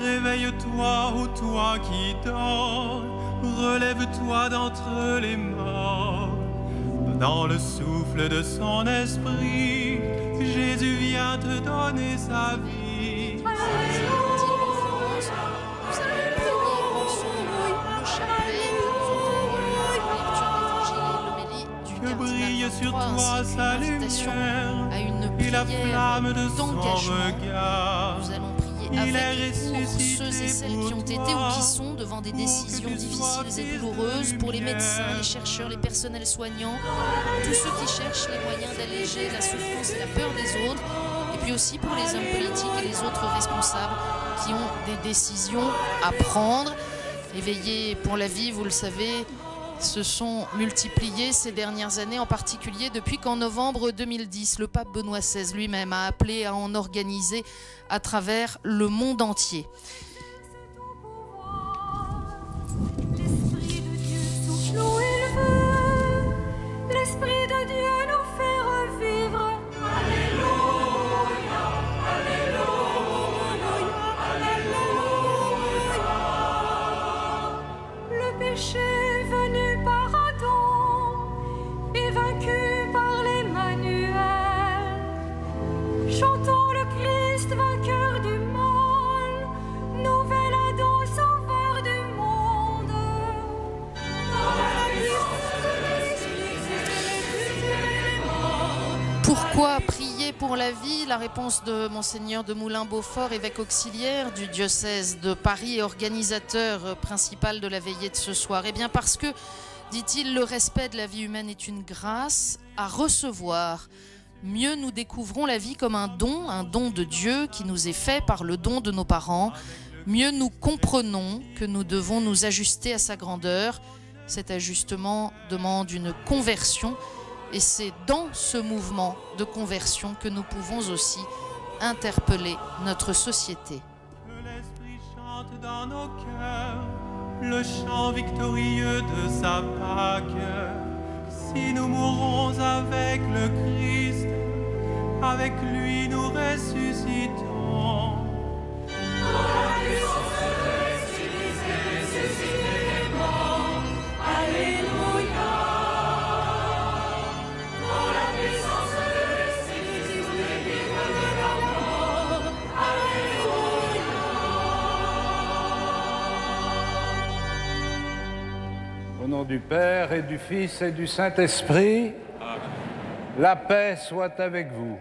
Réveille-toi, ô toi qui dors, relève-toi d'entre les morts. Dans le souffle de son esprit, Jésus vient te donner sa vie. Que brille sur toi sa lumière et la flamme de son regard. Nous allons prier avec pour ceux et celles qui ont été ou qui sont devant des décisions difficiles et douloureuses, pour les médecins, les chercheurs, les personnels soignants, tous ceux qui cherchent les moyens d'alléger la souffrance et la peur des autres, et puis aussi pour les hommes politiques et les autres responsables qui ont des décisions à prendre. Les veillées pour la vie, vous le savez, se sont multipliées ces dernières années, en particulier depuis qu'en novembre 2010, le pape Benoît XVI lui-même a appelé à en organiser à travers le monde entier. L'Esprit de Dieu souffle où il veut, l'Esprit de Dieu nous fait revivre. Alléluia, Alléluia, Alléluia. Le péché venu par Adam est vaincu par l'Emmanuel. Chantons le Christ vainqueur du mal, nouvel Adam sauveur du monde. Pourquoi prier pour la vie? La réponse de Monseigneur de Moulin-Beaufort, évêque auxiliaire du diocèse de Paris et organisateur principal de la veillée de ce soir. Eh bien parce que, dit-il, le respect de la vie humaine est une grâce à recevoir. Mieux nous découvrons la vie comme un don de Dieu qui nous est fait par le don de nos parents. Mieux nous comprenons que nous devons nous ajuster à sa grandeur. Cet ajustement demande une conversion. Et c'est dans ce mouvement de conversion que nous pouvons aussi interpeller notre société. Que l'Esprit chante dans nos cœurs le chant victorieux de sa Pâque. Si nous mourons avec le Christ, avec lui nous ressuscitons. Au nom du Père et du Fils et du Saint-Esprit, la paix soit avec vous.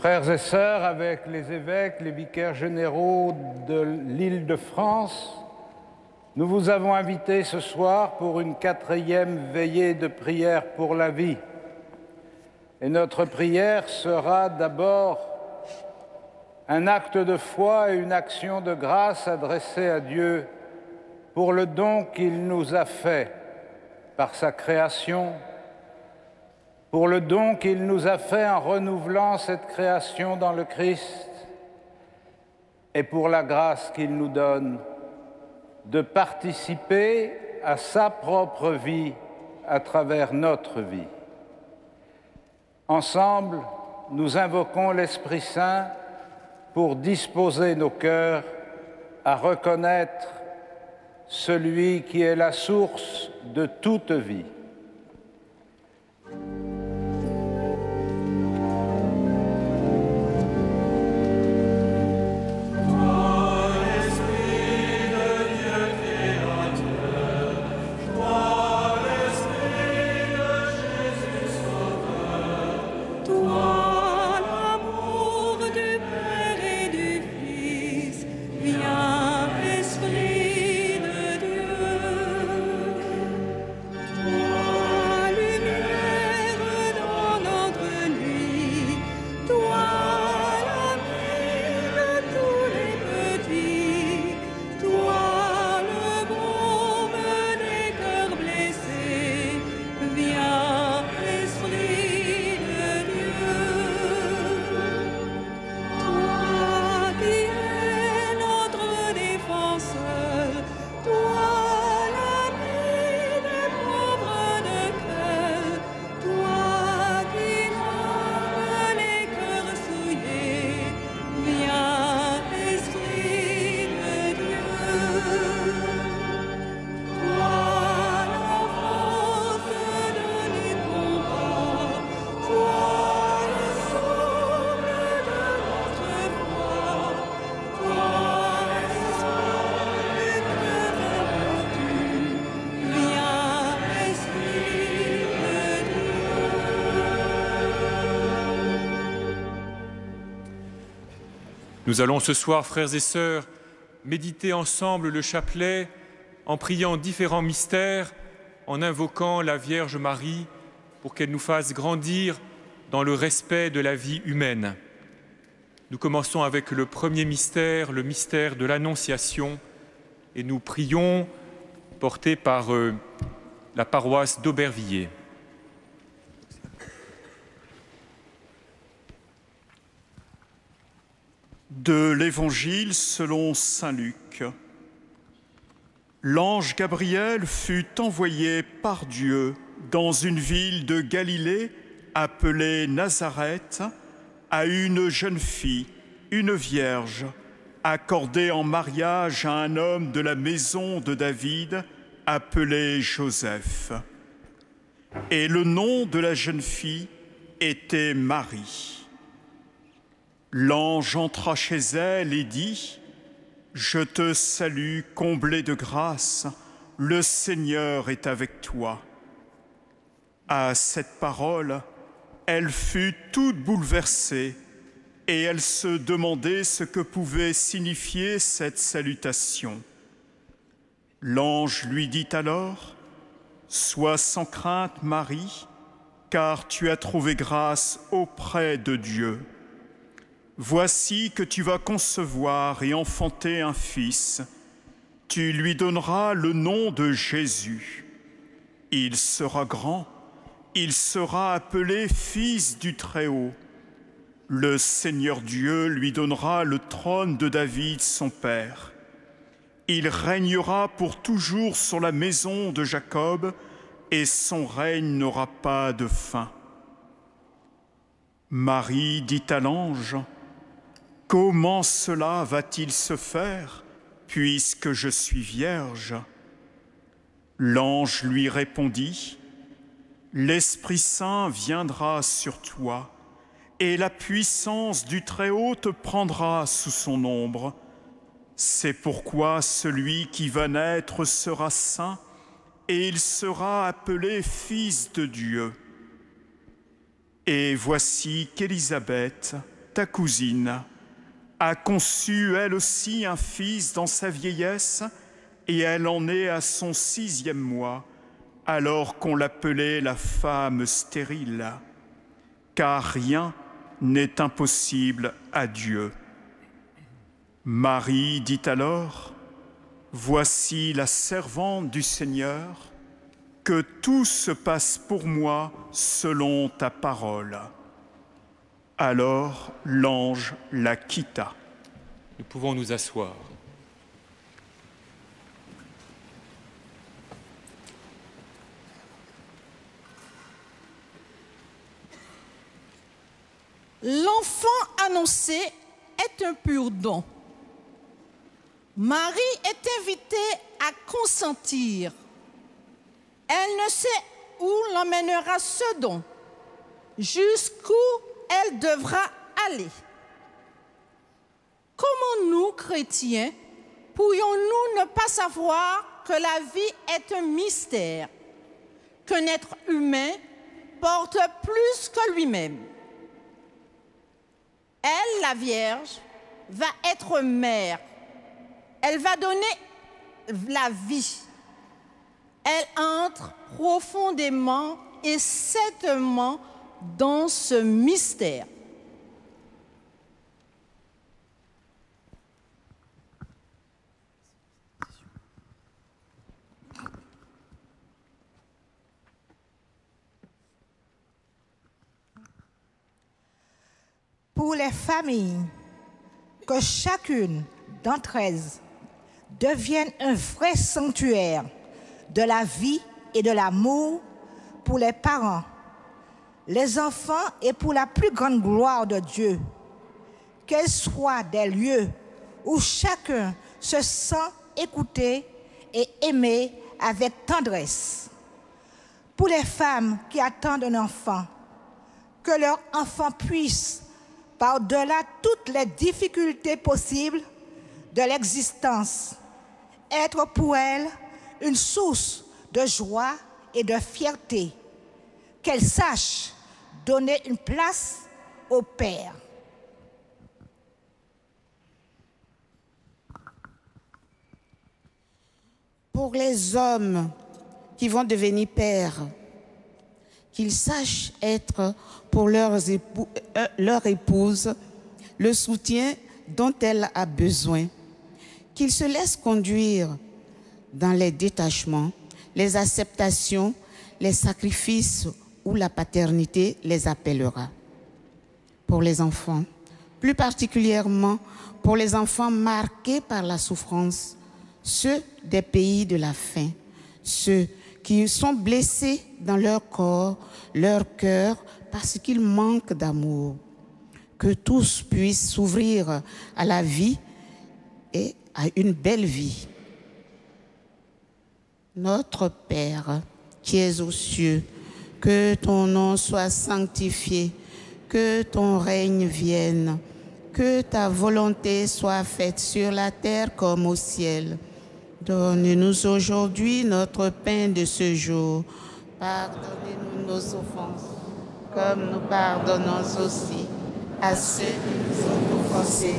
Frères et sœurs, avec les évêques, les vicaires généraux de l'Île-de-France, nous vous avons invités ce soir pour une 4e veillée de prière pour la vie. Et notre prière sera d'abord un acte de foi et une action de grâce adressée à Dieu pour le don qu'il nous a fait par sa création, pour le don qu'il nous a fait en renouvelant cette création dans le Christ, et pour la grâce qu'il nous donne de participer à sa propre vie à travers notre vie. Ensemble, nous invoquons l'Esprit Saint pour disposer nos cœurs à reconnaître celui qui est la source de toute vie. Esprit de Dieu. Nous allons ce soir, frères et sœurs, méditer ensemble le chapelet en priant différents mystères, en invoquant la Vierge Marie pour qu'elle nous fasse grandir dans le respect de la vie humaine. Nous commençons avec le premier mystère, le mystère de l'Annonciation, et nous prions, portés par la paroisse d'Aubervilliers. De l'Évangile selon saint Luc. L'ange Gabriel fut envoyé par Dieu dans une ville de Galilée appelée Nazareth à une jeune fille, une vierge, accordée en mariage à un homme de la maison de David appelé Joseph. Et le nom de la jeune fille était Marie. L'ange entra chez elle et dit : « Je te salue, comblée de grâce, le Seigneur est avec toi. » À cette parole, elle fut toute bouleversée et elle se demandait ce que pouvait signifier cette salutation. L'ange lui dit alors : « Sois sans crainte, Marie, car tu as trouvé grâce auprès de Dieu. Voici que tu vas concevoir et enfanter un fils. Tu lui donneras le nom de Jésus. Il sera grand, il sera appelé Fils du Très-Haut. Le Seigneur Dieu lui donnera le trône de David, son père. Il régnera pour toujours sur la maison de Jacob, et son règne n'aura pas de fin. » Marie dit à l'ange : « Comment cela va-t-il se faire, puisque je suis vierge ?» L'ange lui répondit : « L'Esprit Saint viendra sur toi, et la puissance du Très-Haut te prendra sous son ombre. C'est pourquoi celui qui va naître sera saint, et il sera appelé Fils de Dieu. Et voici qu'Élisabeth, ta cousine, a conçu elle aussi un fils dans sa vieillesse, et elle en est à son 6e mois, alors qu'on l'appelait la femme stérile, car rien n'est impossible à Dieu. » Marie dit alors : « Voici la servante du Seigneur, que tout se passe pour moi selon ta parole. » Alors l'ange la quitta. Nous pouvons nous asseoir. L'enfant annoncé est un pur don. Marie est invitée à consentir. Elle ne sait où l'emmènera ce don, jusqu'où elle devra aller. Comment nous, chrétiens, pourrions-nous ne pas savoir que la vie est un mystère, qu'un être humain porte plus que lui-même? Elle, la Vierge, va être mère. Elle va donner la vie. Elle entre profondément et certainement dans ce mystère. Pour les familles, que chacune d'entre elles devienne un vrai sanctuaire de la vie et de l'amour pour les parents, les enfants et pour la plus grande gloire de Dieu. Qu'elles soient des lieux où chacun se sent écouté et aimé avec tendresse. Pour les femmes qui attendent un enfant, que leur enfant puisse, par-delà toutes les difficultés possibles de l'existence, être pour elles une source de joie et de fierté, qu'elles sachent donner une place au Père. pour les hommes qui vont devenir pères, qu'ils sachent être pour leur épouse le soutien dont elle a besoin, qu'ils se laissent conduire dans les détachements, les acceptations, les sacrifices où la paternité les appellera. Pour les enfants, plus particulièrement pour les enfants marqués par la souffrance, ceux des pays de la faim, ceux qui sont blessés dans leur corps, leur cœur, parce qu'ils manquent d'amour. Que tous puissent s'ouvrir à la vie et à une belle vie. Notre Père, qui es aux cieux, que ton nom soit sanctifié, que ton règne vienne, que ta volonté soit faite sur la terre comme au ciel. Donne-nous aujourd'hui notre pain de ce jour. Pardonnez-nous nos offenses, comme nous pardonnons aussi à ceux qui nous ont offensés.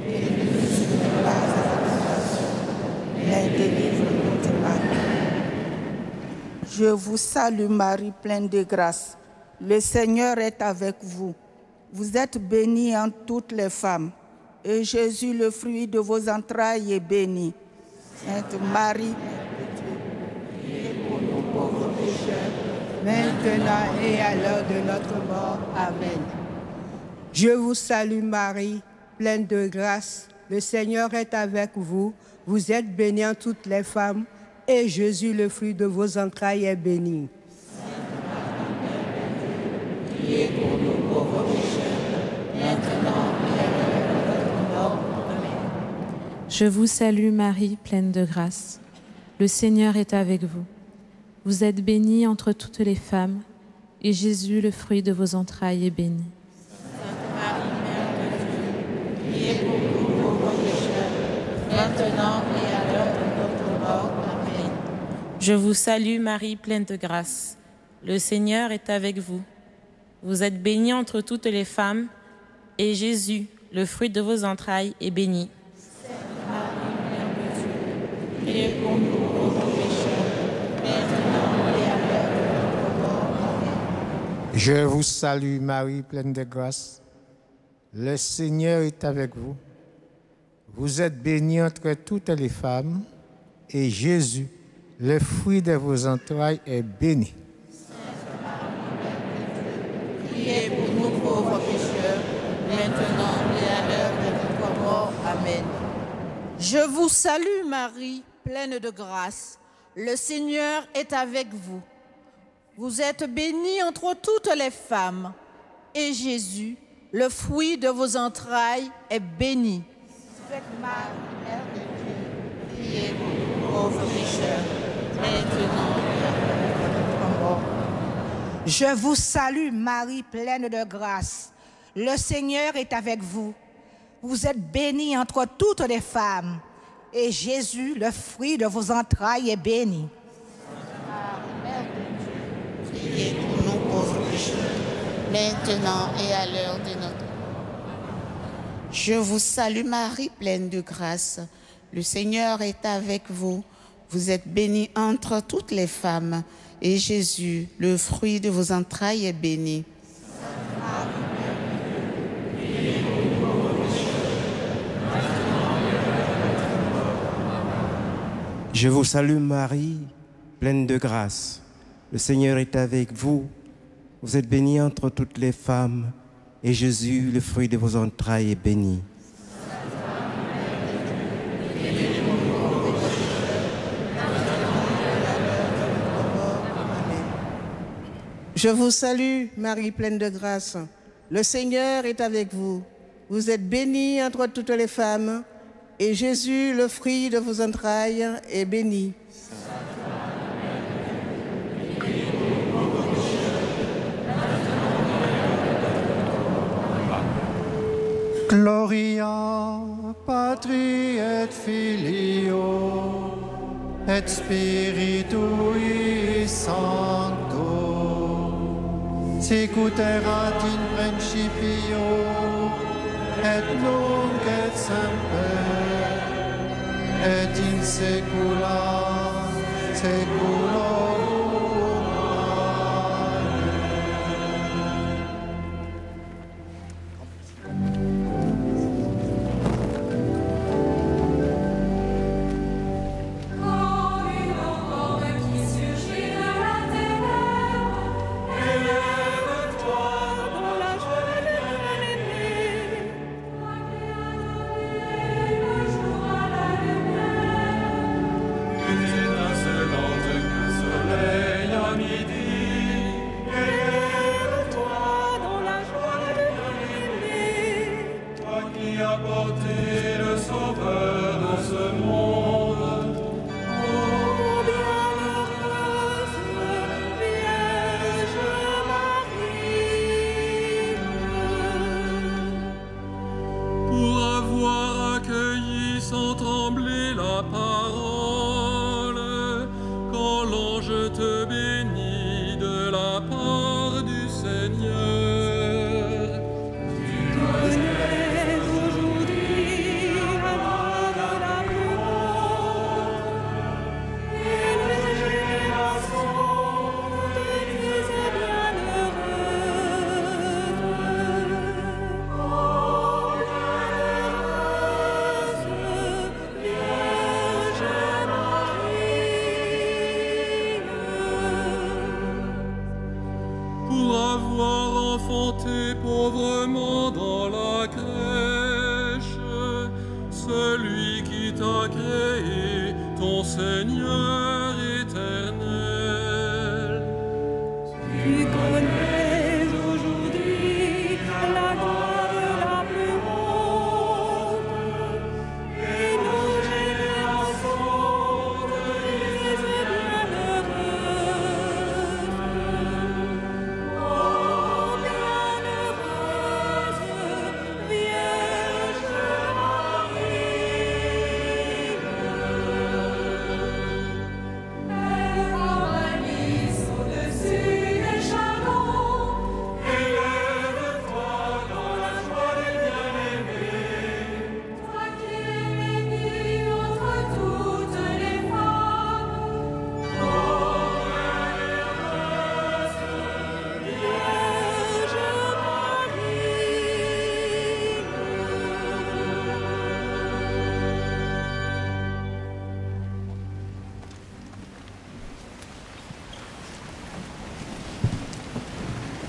Et ne nous soumets pas à la tentation, mais délivre-nous du mal. Je vous salue Marie, pleine de grâce. Le Seigneur est avec vous. Vous êtes bénie entre toutes les femmes, et Jésus, le fruit de vos entrailles, est béni. Sainte Marie, priez pour nous pauvres pécheurs, maintenant et à l'heure de notre mort. Amen. Je vous salue Marie, pleine de grâce. Le Seigneur est avec vous. Vous êtes bénie entre toutes les femmes, et Jésus, le fruit de vos entrailles, est béni. Priez pour nous pauvres pécheurs, maintenant et à l'heure de notre mort. Amen. Je vous salue Marie, pleine de grâce. Le Seigneur est avec vous. Vous êtes bénie entre toutes les femmes, et Jésus, le fruit de vos entrailles, est béni. Sainte Marie, Mère de Dieu, priez pour nous pauvres pécheurs, maintenant et à l'heure de notre mort. Amen. Je vous salue Marie, pleine de grâce. Le Seigneur est avec vous. Vous êtes bénie entre toutes les femmes, et Jésus, le fruit de vos entrailles, est béni. Sainte Marie, Mère de Dieu, priez pour nous pauvres pécheurs, maintenant et à l'heure de notre mort. Amen. Je vous salue Marie, pleine de grâce. Le Seigneur est avec vous. Vous êtes bénie entre toutes les femmes, et Jésus, le fruit de vos entrailles, est béni. Priez pour nous pauvres pécheurs, maintenant et à l'heure de notre mort. Amen. Je vous salue Marie, pleine de grâce. Le Seigneur est avec vous. Vous êtes bénie entre toutes les femmes, et Jésus, le fruit de vos entrailles, est béni. Sainte Marie, Mère de Dieu, priez pour nous pauvres pécheurs, maintenant et à l'heure de notre mort. Je vous salue Marie, pleine de grâce. Le Seigneur est avec vous. Vous êtes bénie entre toutes les femmes, et Jésus, le fruit de vos entrailles, est béni. Sainte Marie, Mère de Dieu, Priez pour nous pauvres pécheurs, maintenant et à l'heure de notre mort. Je vous salue Marie, pleine de grâce. Le Seigneur est avec vous. Vous êtes bénie entre toutes les femmes, et Jésus, le fruit de vos entrailles, est béni. Sainte Marie, Mère de Dieu, priez pour nous pauvres pécheurs, maintenant et à l'heure de notre mort. Je vous salue Marie, pleine de grâce. Le Seigneur est avec vous. Vous êtes bénie entre toutes les femmes, et Jésus, le fruit de vos entrailles, est béni. Je vous salue, Marie pleine de grâce. Le Seigneur est avec vous. Vous êtes bénie entre toutes les femmes, et Jésus, le fruit de vos entrailles, est béni. Gloria Patri et Filio et Spiritui Sancto, sicut erat in principio et nunc et semper et in saecula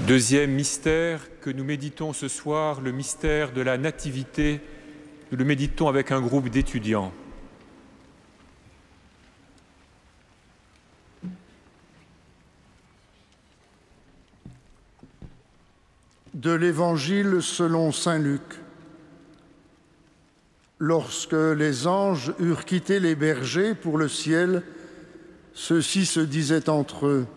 Deuxième mystère que nous méditons ce soir, le mystère de la Nativité. Nous le méditons avec un groupe d'étudiants. De l'Évangile selon saint Luc. Lorsque les anges eurent quitté les bergers pour le ciel, ceux-ci se disaient entre eux: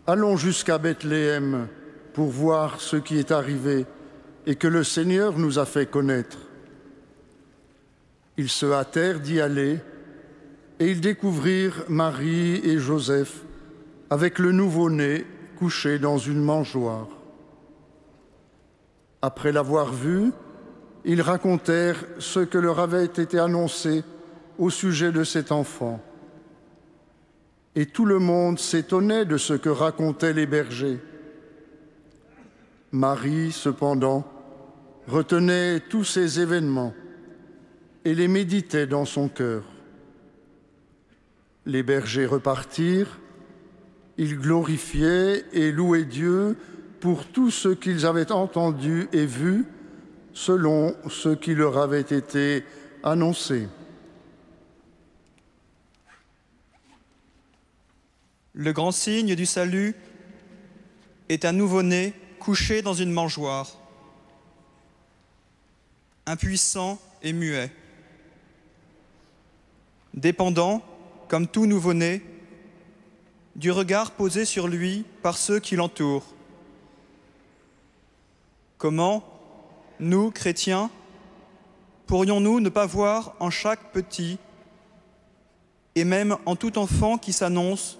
allons jusqu'à Bethléem pour voir ce qui est arrivé et que le Seigneur nous a fait connaître. Ils se hâtèrent d'y aller et ils découvrirent Marie et Joseph avec le nouveau-né couché dans une mangeoire. Après l'avoir vu, ils racontèrent ce que leur avait été annoncé au sujet de cet enfant. Et tout le monde s'étonnait de ce que racontaient les bergers. Marie, cependant, retenait tous ces événements et les méditait dans son cœur. Les bergers repartirent, ils glorifiaient et louaient Dieu pour tout ce qu'ils avaient entendu et vu, selon ce qui leur avait été annoncé. Le grand signe du salut est un nouveau-né couché dans une mangeoire, impuissant et muet, dépendant, comme tout nouveau-né, du regard posé sur lui par ceux qui l'entourent. Comment, nous, chrétiens, pourrions-nous ne pas voir en chaque petit, et même en tout enfant qui s'annonce,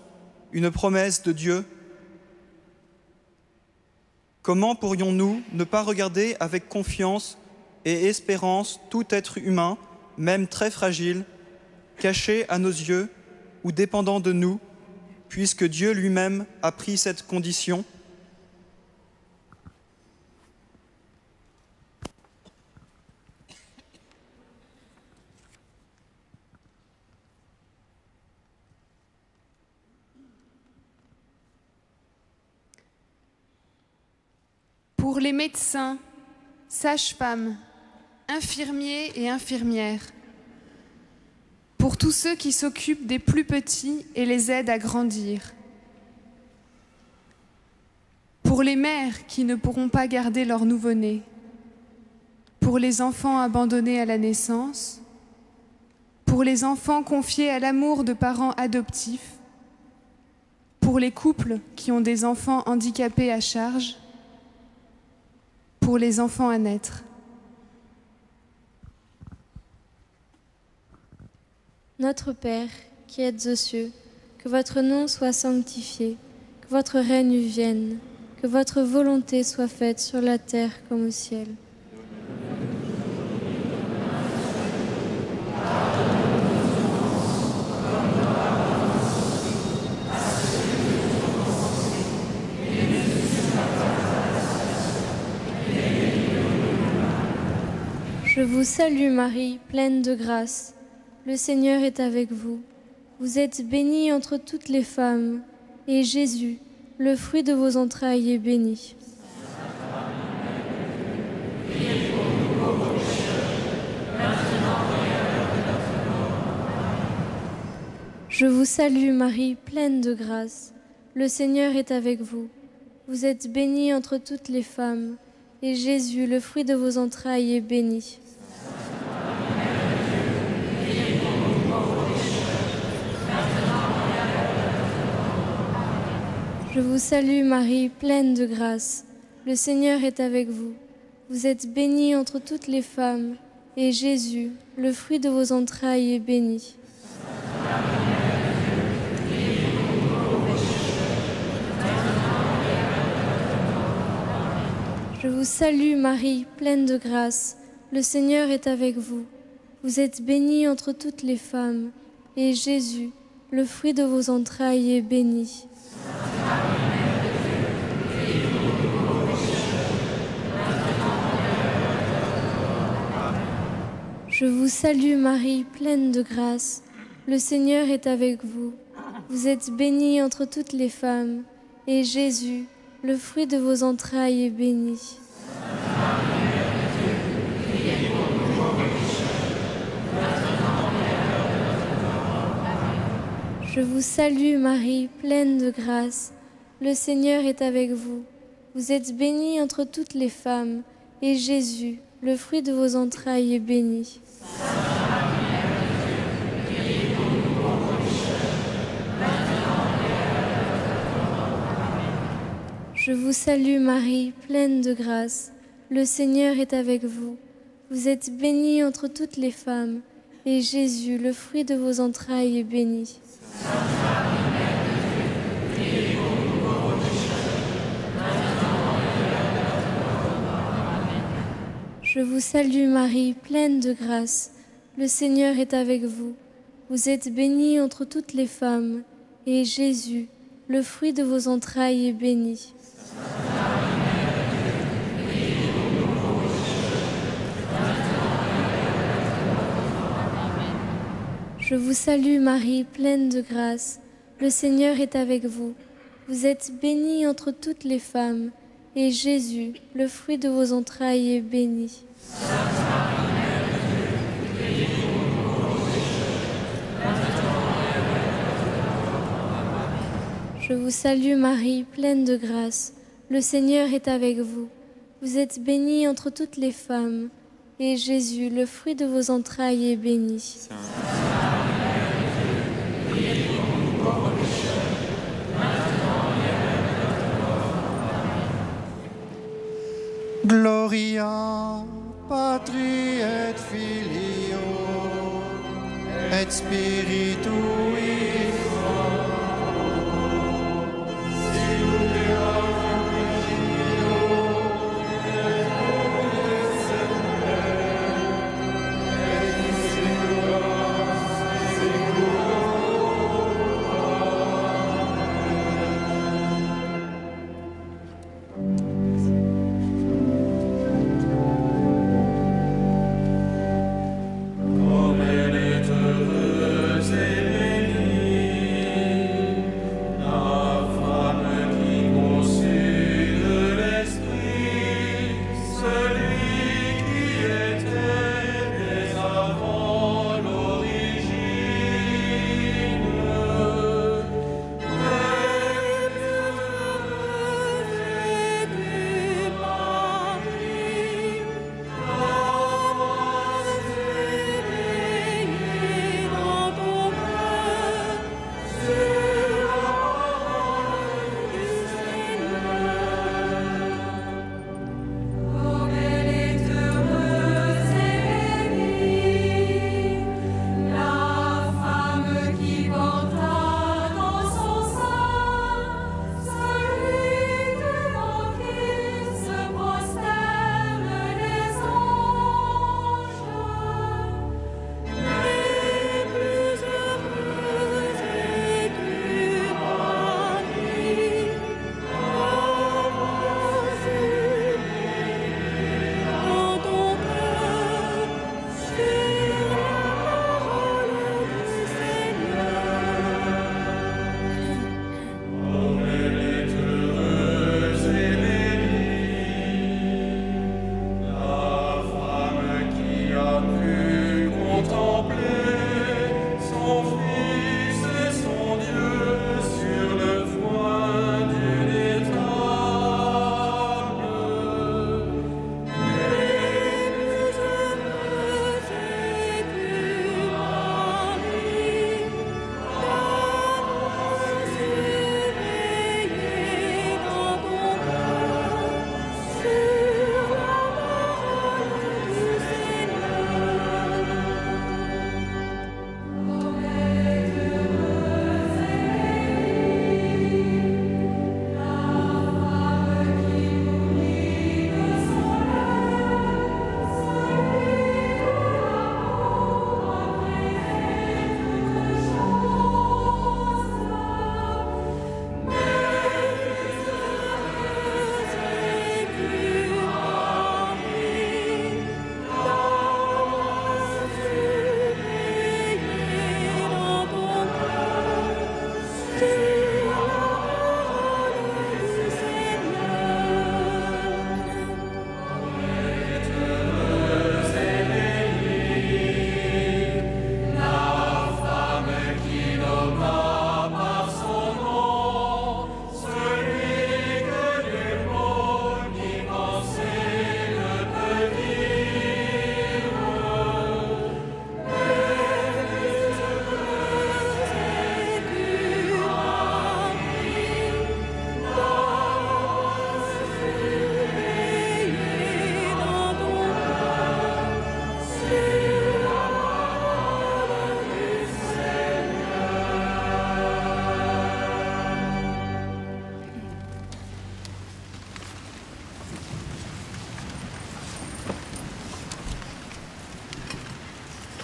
une promesse de Dieu? Comment pourrions-nous ne pas regarder avec confiance et espérance tout être humain, même très fragile, caché à nos yeux ou dépendant de nous, puisque Dieu lui-même a pris cette condition. Pour les médecins, sages-femmes, infirmiers et infirmières, pour tous ceux qui s'occupent des plus petits et les aident à grandir, pour les mères qui ne pourront pas garder leur nouveau-né, pour les enfants abandonnés à la naissance, pour les enfants confiés à l'amour de parents adoptifs, pour les couples qui ont des enfants handicapés à charge, pour les enfants à naître. Notre Père, qui êtes aux cieux, que votre nom soit sanctifié, que votre règne vienne, que votre volonté soit faite sur la terre comme au ciel. Je vous salue Marie, pleine de grâce. Le Seigneur est avec vous. Vous êtes bénie entre toutes les femmes, et Jésus, le fruit de vos entrailles, est béni. Je vous salue Marie, pleine de grâce. Le Seigneur est avec vous. Vous êtes bénie entre toutes les femmes, et Jésus, le fruit de vos entrailles, est béni. Je vous salue Marie, pleine de grâce. Le Seigneur est avec vous. Vous êtes bénie entre toutes les femmes, et Jésus, le fruit de vos entrailles, est béni. Je vous salue Marie, pleine de grâce. Le Seigneur est avec vous. Vous êtes bénie entre toutes les femmes, et Jésus, le fruit de vos entrailles, est béni. Je vous salue Marie, pleine de grâce. Le Seigneur est avec vous. Vous êtes bénie entre toutes les femmes, et Jésus, le fruit de vos entrailles, est béni. Je vous salue Marie, pleine de grâce. Le Seigneur est avec vous. Vous êtes bénie entre toutes les femmes, et Jésus, le fruit de vos entrailles, est béni. Je vous salue Marie, pleine de grâce. Le Seigneur est avec vous. Vous êtes bénie entre toutes les femmes, et Jésus, le fruit de vos entrailles, est béni. Je vous salue Marie, pleine de grâce. Le Seigneur est avec vous. Vous êtes bénie entre toutes les femmes, et Jésus, le fruit de vos entrailles, est béni. Je vous salue Marie, pleine de grâce. Le Seigneur est avec vous. Vous êtes bénie entre toutes les femmes, et Jésus, le fruit de vos entrailles, est béni. Je vous salue Marie, pleine de grâce. Le Seigneur est avec vous. Vous êtes bénie entre toutes les femmes, et Jésus, le fruit de vos entrailles, est béni. Gloria Patri et Filio et Spiritui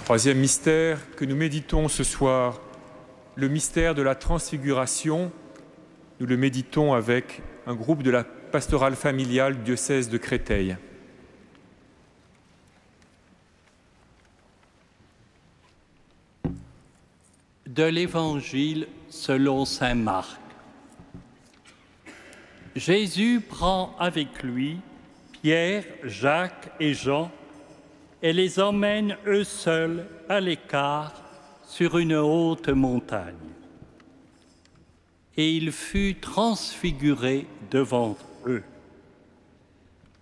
Troisième mystère que nous méditons ce soir, le mystère de la transfiguration. Nous le méditons avec un groupe de la pastorale familiale du diocèse de Créteil. De l'Évangile selon saint Marc. Jésus prend avec lui Pierre, Jacques et Jean et les emmène eux seuls à l'écart sur une haute montagne. Et il fut transfiguré devant eux.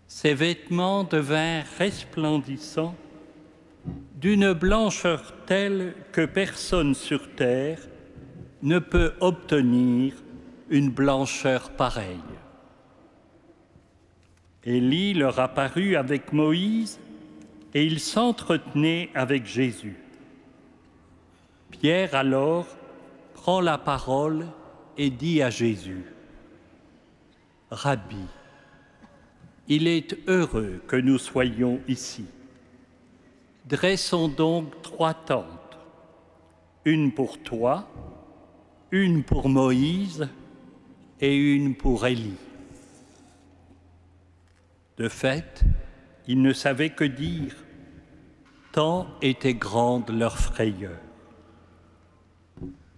Ses vêtements devinrent resplendissants, d'une blancheur telle que personne sur terre ne peut obtenir une blancheur pareille. Élie leur apparut avec Moïse et ils s'entretenaient avec Jésus. Pierre alors prend la parole et dit à Jésus: Rabbi, il est heureux que nous soyons ici. Dressons donc 3 tentes, une pour toi, une pour Moïse et une pour Élie. De fait, ils ne savaient que dire, tant était grande leur frayeur.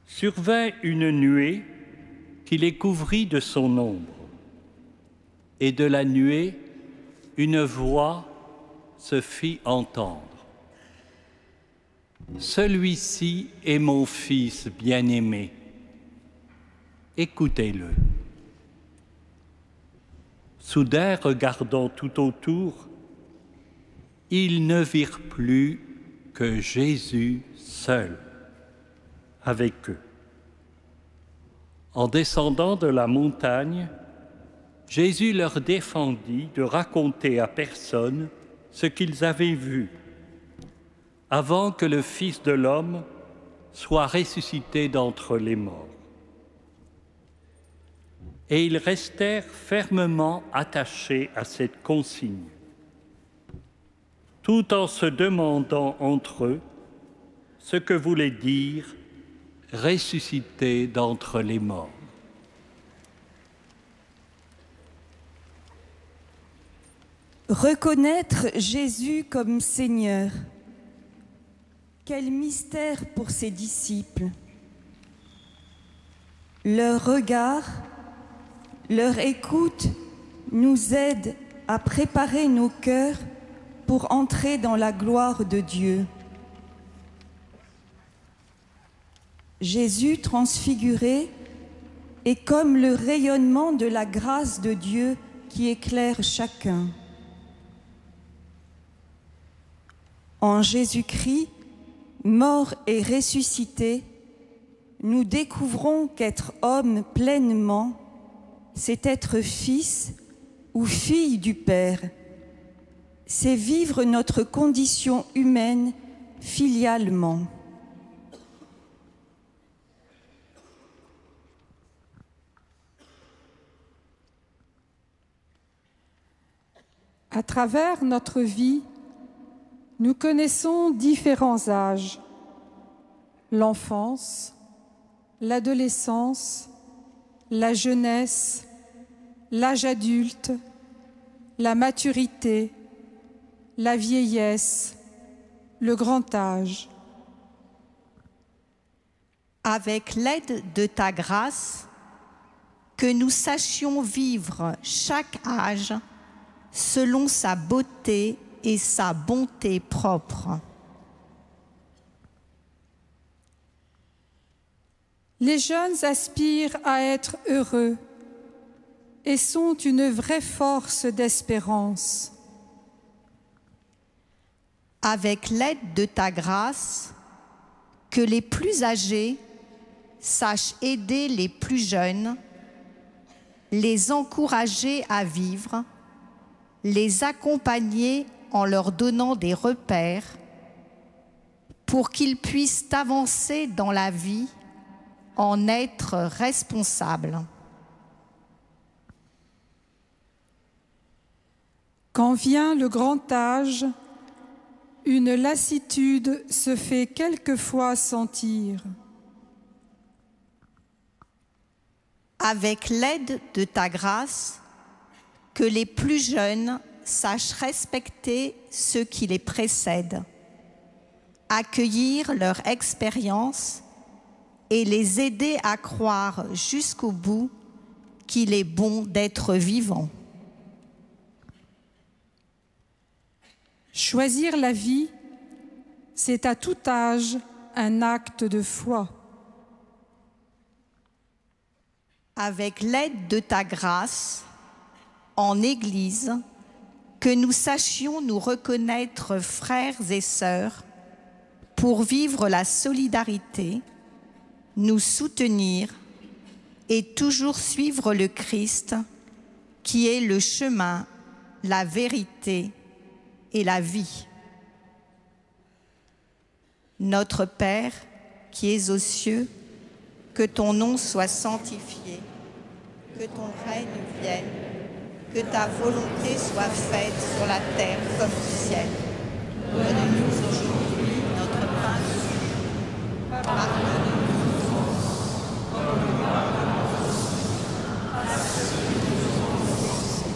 Survint une nuée qui les couvrit de son ombre, et de la nuée, une voix se fit entendre. Celui-ci est mon fils bien-aimé. Écoutez-le. Soudain, regardant tout autour, ils ne virent plus que Jésus seul avec eux. En descendant de la montagne, Jésus leur défendit de raconter à personne ce qu'ils avaient vu, avant que le Fils de l'homme soit ressuscité d'entre les morts. Et ils restèrent fermement attachés à cette consigne, tout en se demandant entre eux ce que voulait dire « ressuscité d'entre les morts ». Reconnaître Jésus comme Seigneur. Quel mystère pour ses disciples. Leur regard, leur écoute nous aident à préparer nos cœurs pour entrer dans la gloire de Dieu. Jésus transfiguré est comme le rayonnement de la grâce de Dieu qui éclaire chacun. En Jésus-Christ, mort et ressuscité, nous découvrons qu'être homme pleinement, c'est être fils ou fille du Père. C'est vivre notre condition humaine filialement. À travers notre vie, nous connaissons différents âges: l'enfance, l'adolescence, la jeunesse, l'âge adulte, la maturité, la vieillesse, le grand âge. Avec l'aide de ta grâce, que nous sachions vivre chaque âge selon sa beauté et sa bonté propre. Les jeunes aspirent à être heureux et sont une vraie force d'espérance. Avec l'aide de ta grâce, que les plus âgés sachent aider les plus jeunes, les encourager à vivre, les accompagner en leur donnant des repères pour qu'ils puissent avancer dans la vie, en être responsables. Quand vient le grand âge, une lassitude se fait quelquefois sentir. Avec l'aide de ta grâce, que les plus jeunes sachent respecter ceux qui les précèdent, accueillir leur expérience et les aider à croire jusqu'au bout qu'il est bon d'être vivant. Choisir la vie, c'est à tout âge un acte de foi. Avec l'aide de ta grâce, en Église, que nous sachions nous reconnaître frères et sœurs pour vivre la solidarité, nous soutenir et toujours suivre le Christ qui est le chemin, la vérité et la vie. Notre Père qui es aux cieux, que ton nom soit sanctifié, que ton règne vienne, que ta volonté soit faite sur la terre comme au ciel. Donne-nous aujourd'hui notre pain quotidien. Pardonne-nous nos offenses, comme nous pardonnons à ceux qui nous ont offensés.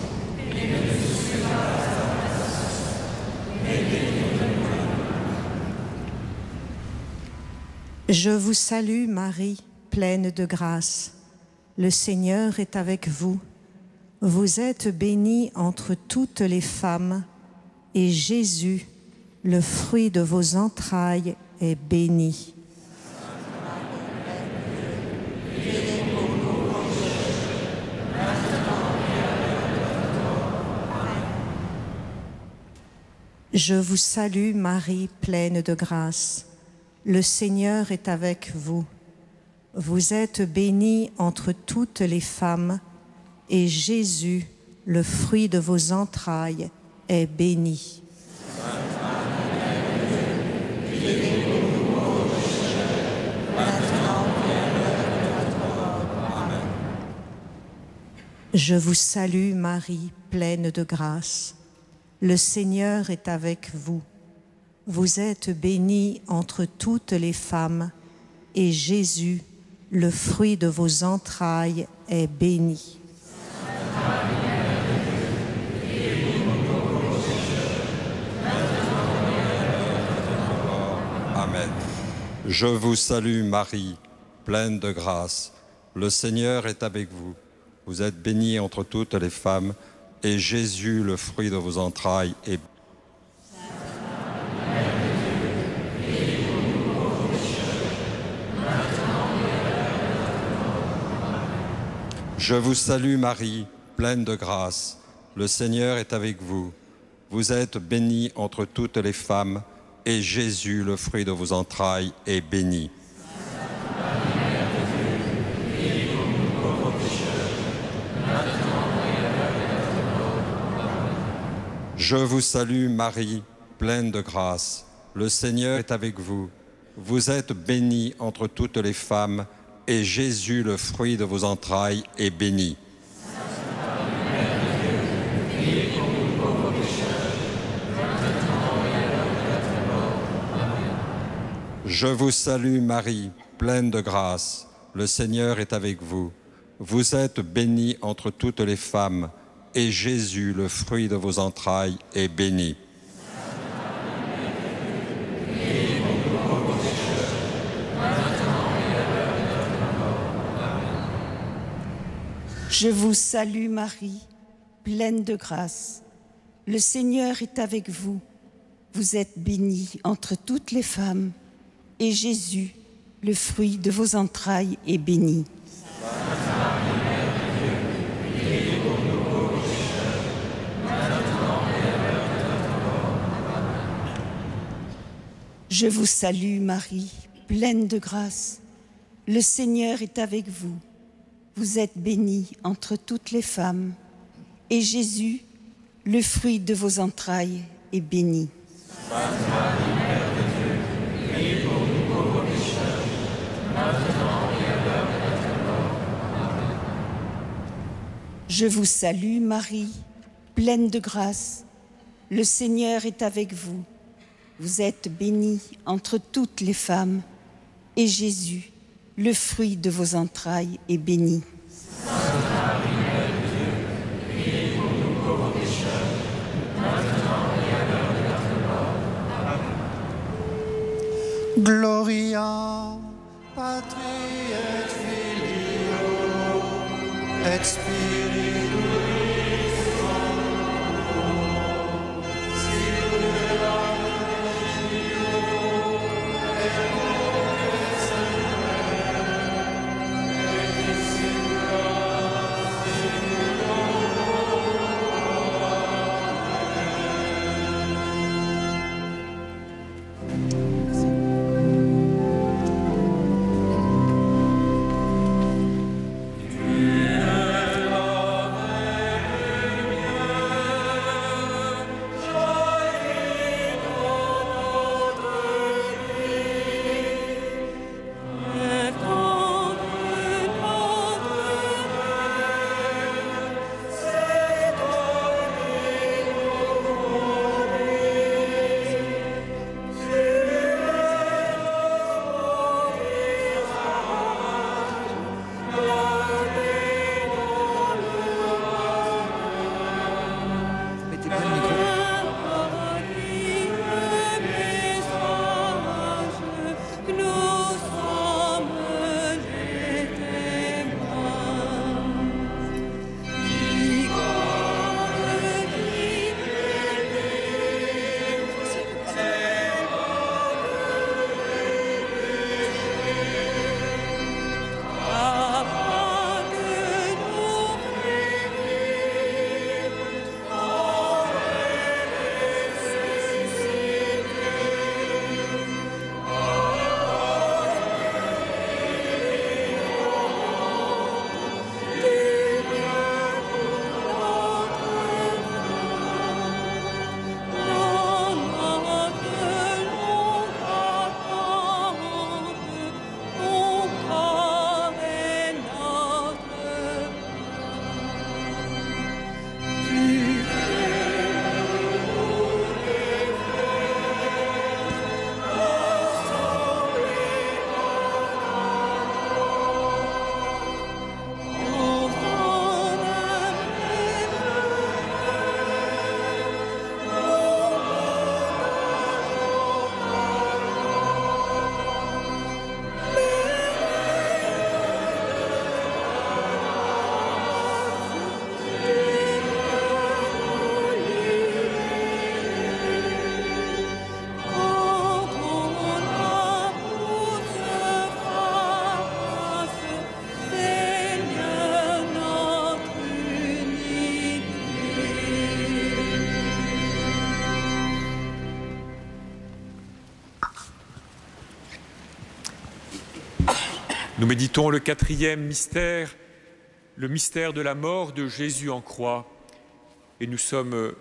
Et ne nous soumets pas à la tentation, mais délivre-nous du mal. Je vous salue Marie, pleine de grâce. Le Seigneur est avec vous. Vous êtes bénie entre toutes les femmes, et Jésus, le fruit de vos entrailles, est béni. Je vous salue Marie, pleine de grâce. Le Seigneur est avec vous. Vous êtes bénie entre toutes les femmes, et Jésus, le fruit de vos entrailles, est béni. Je vous salue Marie, pleine de grâce. Le Seigneur est avec vous. Vous êtes bénie entre toutes les femmes, et Jésus, le fruit de vos entrailles, est béni. Amen. Je vous salue Marie, pleine de grâce. Le Seigneur est avec vous. Vous êtes bénie entre toutes les femmes, et Jésus, le fruit de vos entrailles, est béni. Je vous salue Marie, pleine de grâce. Le Seigneur est avec vous. Vous êtes bénie entre toutes les femmes, et Jésus, le fruit de vos entrailles, est béni. Je vous salue Marie, pleine de grâce. Le Seigneur est avec vous. Vous êtes bénie entre toutes les femmes, et Jésus, le fruit de vos entrailles, est béni. Je vous salue Marie, pleine de grâce. Le Seigneur est avec vous. Vous êtes bénie entre toutes les femmes, et Jésus, le fruit de vos entrailles, est béni. Je vous salue Marie, pleine de grâce. Le Seigneur est avec vous. Vous êtes bénie entre toutes les femmes, et Jésus, le fruit de vos entrailles, est béni. Je vous salue Marie, pleine de grâce. Le Seigneur est avec vous. Vous êtes bénie entre toutes les femmes, et Jésus, le fruit de vos entrailles, est béni. Je vous salue Marie, pleine de grâce. Le Seigneur est avec vous. vous êtes bénie entre toutes les femmes, et Jésus, le fruit de vos entrailles, est béni. Gloria Patri et Filio et Spiritus Sancto, sicut erat in principio et nunc et semper et in secula seculorum. Nous méditons le quatrième mystère, le mystère de la mort de Jésus en croix. Et nous sommes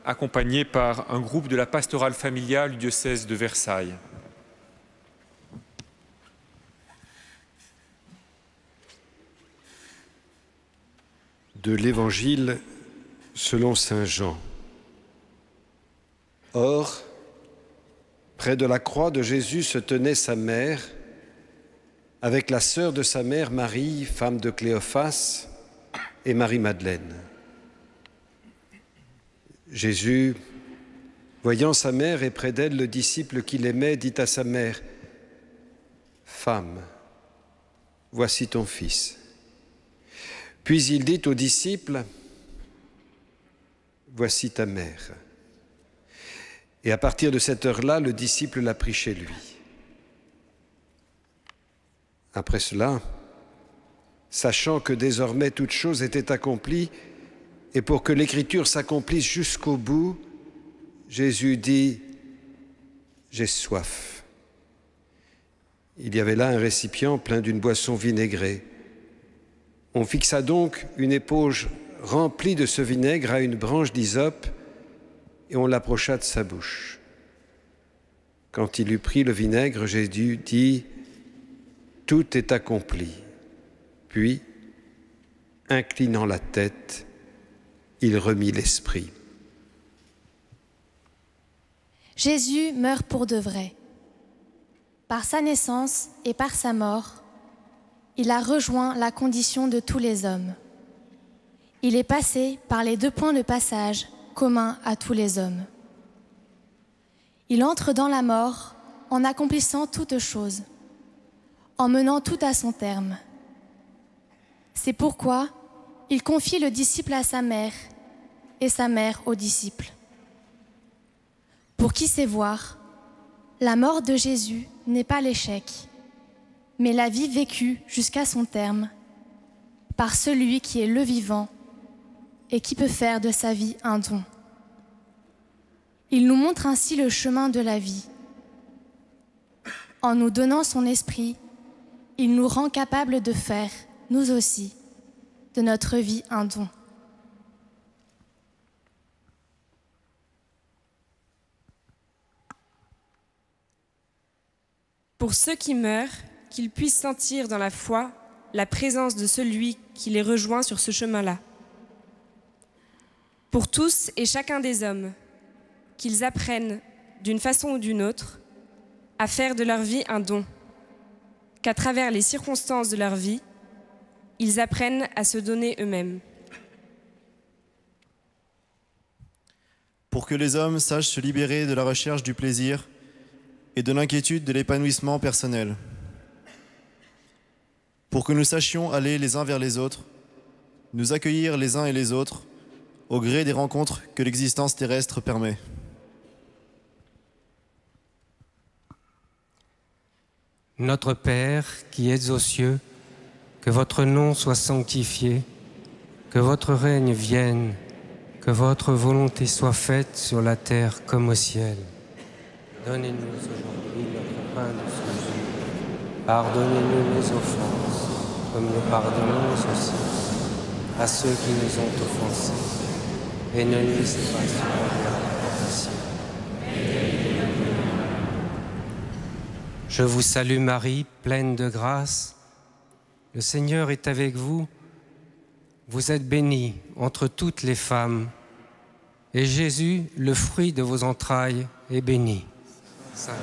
accompagnés par un groupe de la pastorale familiale du diocèse de Versailles. De l'Évangile selon saint Jean. Or, près de la croix de Jésus se tenait sa mère, avec la sœur de sa mère Marie, femme de Cléophas, et Marie-Madeleine. Jésus, voyant sa mère et près d'elle le disciple qu'il aimait, dit à sa mère, « Femme, voici ton fils. » Puis il dit au disciple, « Voici ta mère. » Et à partir de cette heure-là, le disciple l'a pris chez lui. Après cela, sachant que désormais toute chose était accomplie, et pour que l'Écriture s'accomplisse jusqu'au bout, Jésus dit, « J'ai soif. » Il y avait là un récipient plein d'une boisson vinaigrée. On fixa donc une éponge remplie de ce vinaigre à une branche d'hysope et on l'approcha de sa bouche. Quand il eut pris le vinaigre, Jésus dit, « Tout est accompli. » Puis, inclinant la tête, il remit l'esprit. Jésus meurt pour de vrai. Par sa naissance et par sa mort, il a rejoint la condition de tous les hommes. Il est passé par les 2 points de passage communs à tous les hommes. Il entre dans la mort en accomplissant toutes choses, en menant tout à son terme. C'est pourquoi il confie le disciple à sa mère et sa mère au disciple. Pour qui sait voir, la mort de Jésus n'est pas l'échec, mais la vie vécue jusqu'à son terme par celui qui est le vivant et qui peut faire de sa vie un don. Il nous montre ainsi le chemin de la vie. En nous donnant son esprit, il nous rend capables de faire, nous aussi, de notre vie un don. Pour ceux qui meurent, qu'ils puissent sentir dans la foi la présence de celui qui les rejoint sur ce chemin-là. Pour tous et chacun des hommes, qu'ils apprennent, d'une façon ou d'une autre, à faire de leur vie un don, qu'à travers les circonstances de leur vie, ils apprennent à se donner eux-mêmes. Pour que les hommes sachent se libérer de la recherche du plaisir et de l'inquiétude de l'épanouissement personnel. Pour que nous sachions aller les uns vers les autres, nous accueillir les uns et les autres, au gré des rencontres que l'existence terrestre permet. Notre Père, qui êtes aux cieux, que votre nom soit sanctifié, que votre règne vienne, que votre volonté soit faite sur la terre comme au ciel. Donnez-nous aujourd'hui notre pain de ce jour. Pardonnez-nous nos offenses, comme nous pardonnons aussi à ceux qui nous ont offensés. Et ne nous laissez pas succomber à la tentation. Je vous salue Marie, pleine de grâce. Le Seigneur est avec vous. Vous êtes bénie entre toutes les femmes. Et Jésus, le fruit de vos entrailles, est béni. Sainte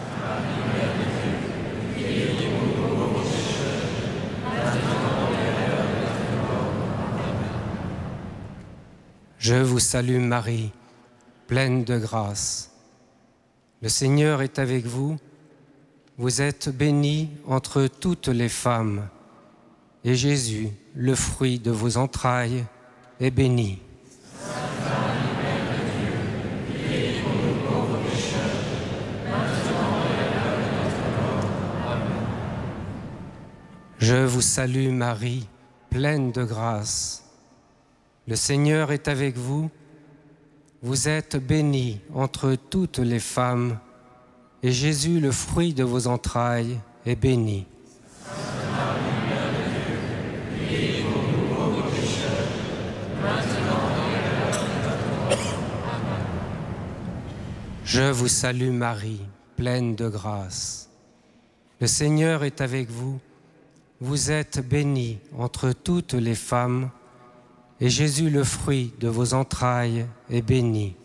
Je vous salue Marie, pleine de grâce. Le Seigneur est avec vous. Vous êtes bénie entre toutes les femmes. Et Jésus, le fruit de vos entrailles, est béni. Je vous salue Marie, pleine de grâce. Le Seigneur est avec vous. Vous êtes bénie entre toutes les femmes, et Jésus, le fruit de vos entrailles, est béni. Je vous salue Marie, pleine de grâce. Le Seigneur est avec vous. Vous êtes bénie entre toutes les femmes, et Jésus, le fruit de vos entrailles, est béni.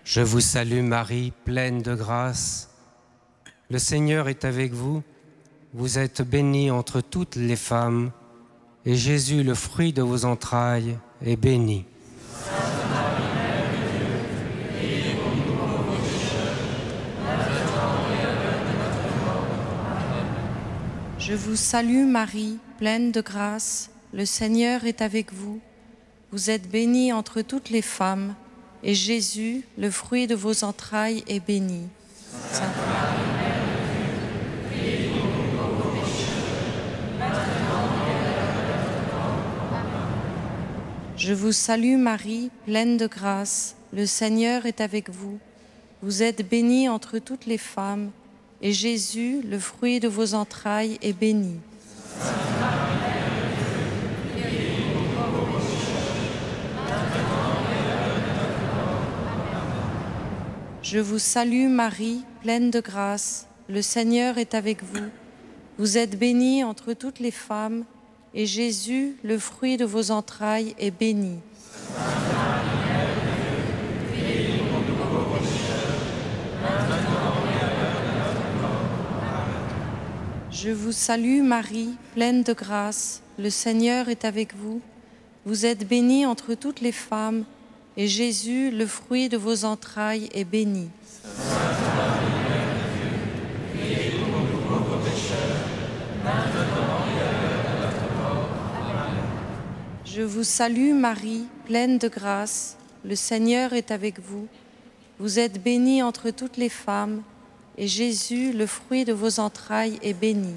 Je vous salue Marie, pleine de grâce. Le Seigneur est avec vous. Vous êtes bénie entre toutes les femmes, et Jésus, le fruit de vos entrailles, est béni. Je vous salue Marie, pleine de grâce, le Seigneur est avec vous. Vous êtes bénie entre toutes les femmes, et Jésus, le fruit de vos entrailles, est béni. Sainte Marie, je vous salue Marie, pleine de grâce, le Seigneur est avec vous. Vous êtes bénie entre toutes les femmes, et Jésus, le fruit de vos entrailles, est béni. Je vous salue Marie, pleine de grâce, le Seigneur est avec vous. Vous êtes bénie entre toutes les femmes, et Jésus, le fruit de vos entrailles, est béni. Je vous salue Marie, pleine de grâce, le Seigneur est avec vous. Vous êtes bénie entre toutes les femmes, et Jésus, le fruit de vos entrailles, est béni. Je vous salue Marie, pleine de grâce, le Seigneur est avec vous. Vous êtes bénie entre toutes les femmes, et Jésus, le fruit de vos entrailles, est béni.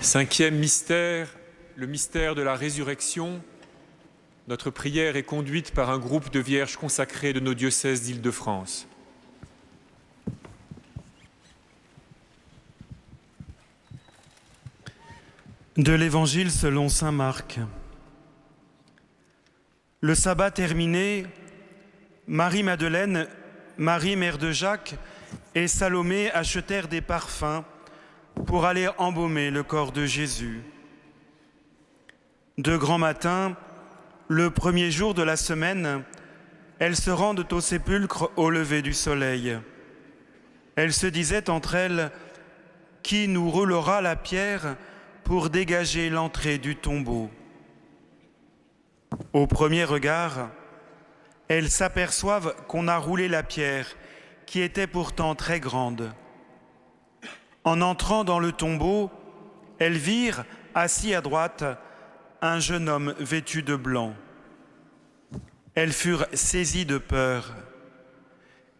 Cinquième mystère, le mystère de la résurrection. Notre prière est conduite par un groupe de vierges consacrées de nos diocèses d'Île-de-France. De l'Évangile selon saint Marc. Le sabbat terminé, Marie-Madeleine, Marie, mère de Jacques, et Salomé achetèrent des parfums pour aller embaumer le corps de Jésus. De grand matin, le premier jour de la semaine, elles se rendent au sépulcre au lever du soleil. Elles se disaient entre elles, « Qui nous roulera la pierre pour dégager l'entrée du tombeau ?» Au premier regard, elles s'aperçoivent qu'on a roulé la pierre, qui était pourtant très grande. En entrant dans le tombeau, elles virent, assis à droite, un jeune homme vêtu de blanc. Elles furent saisies de peur.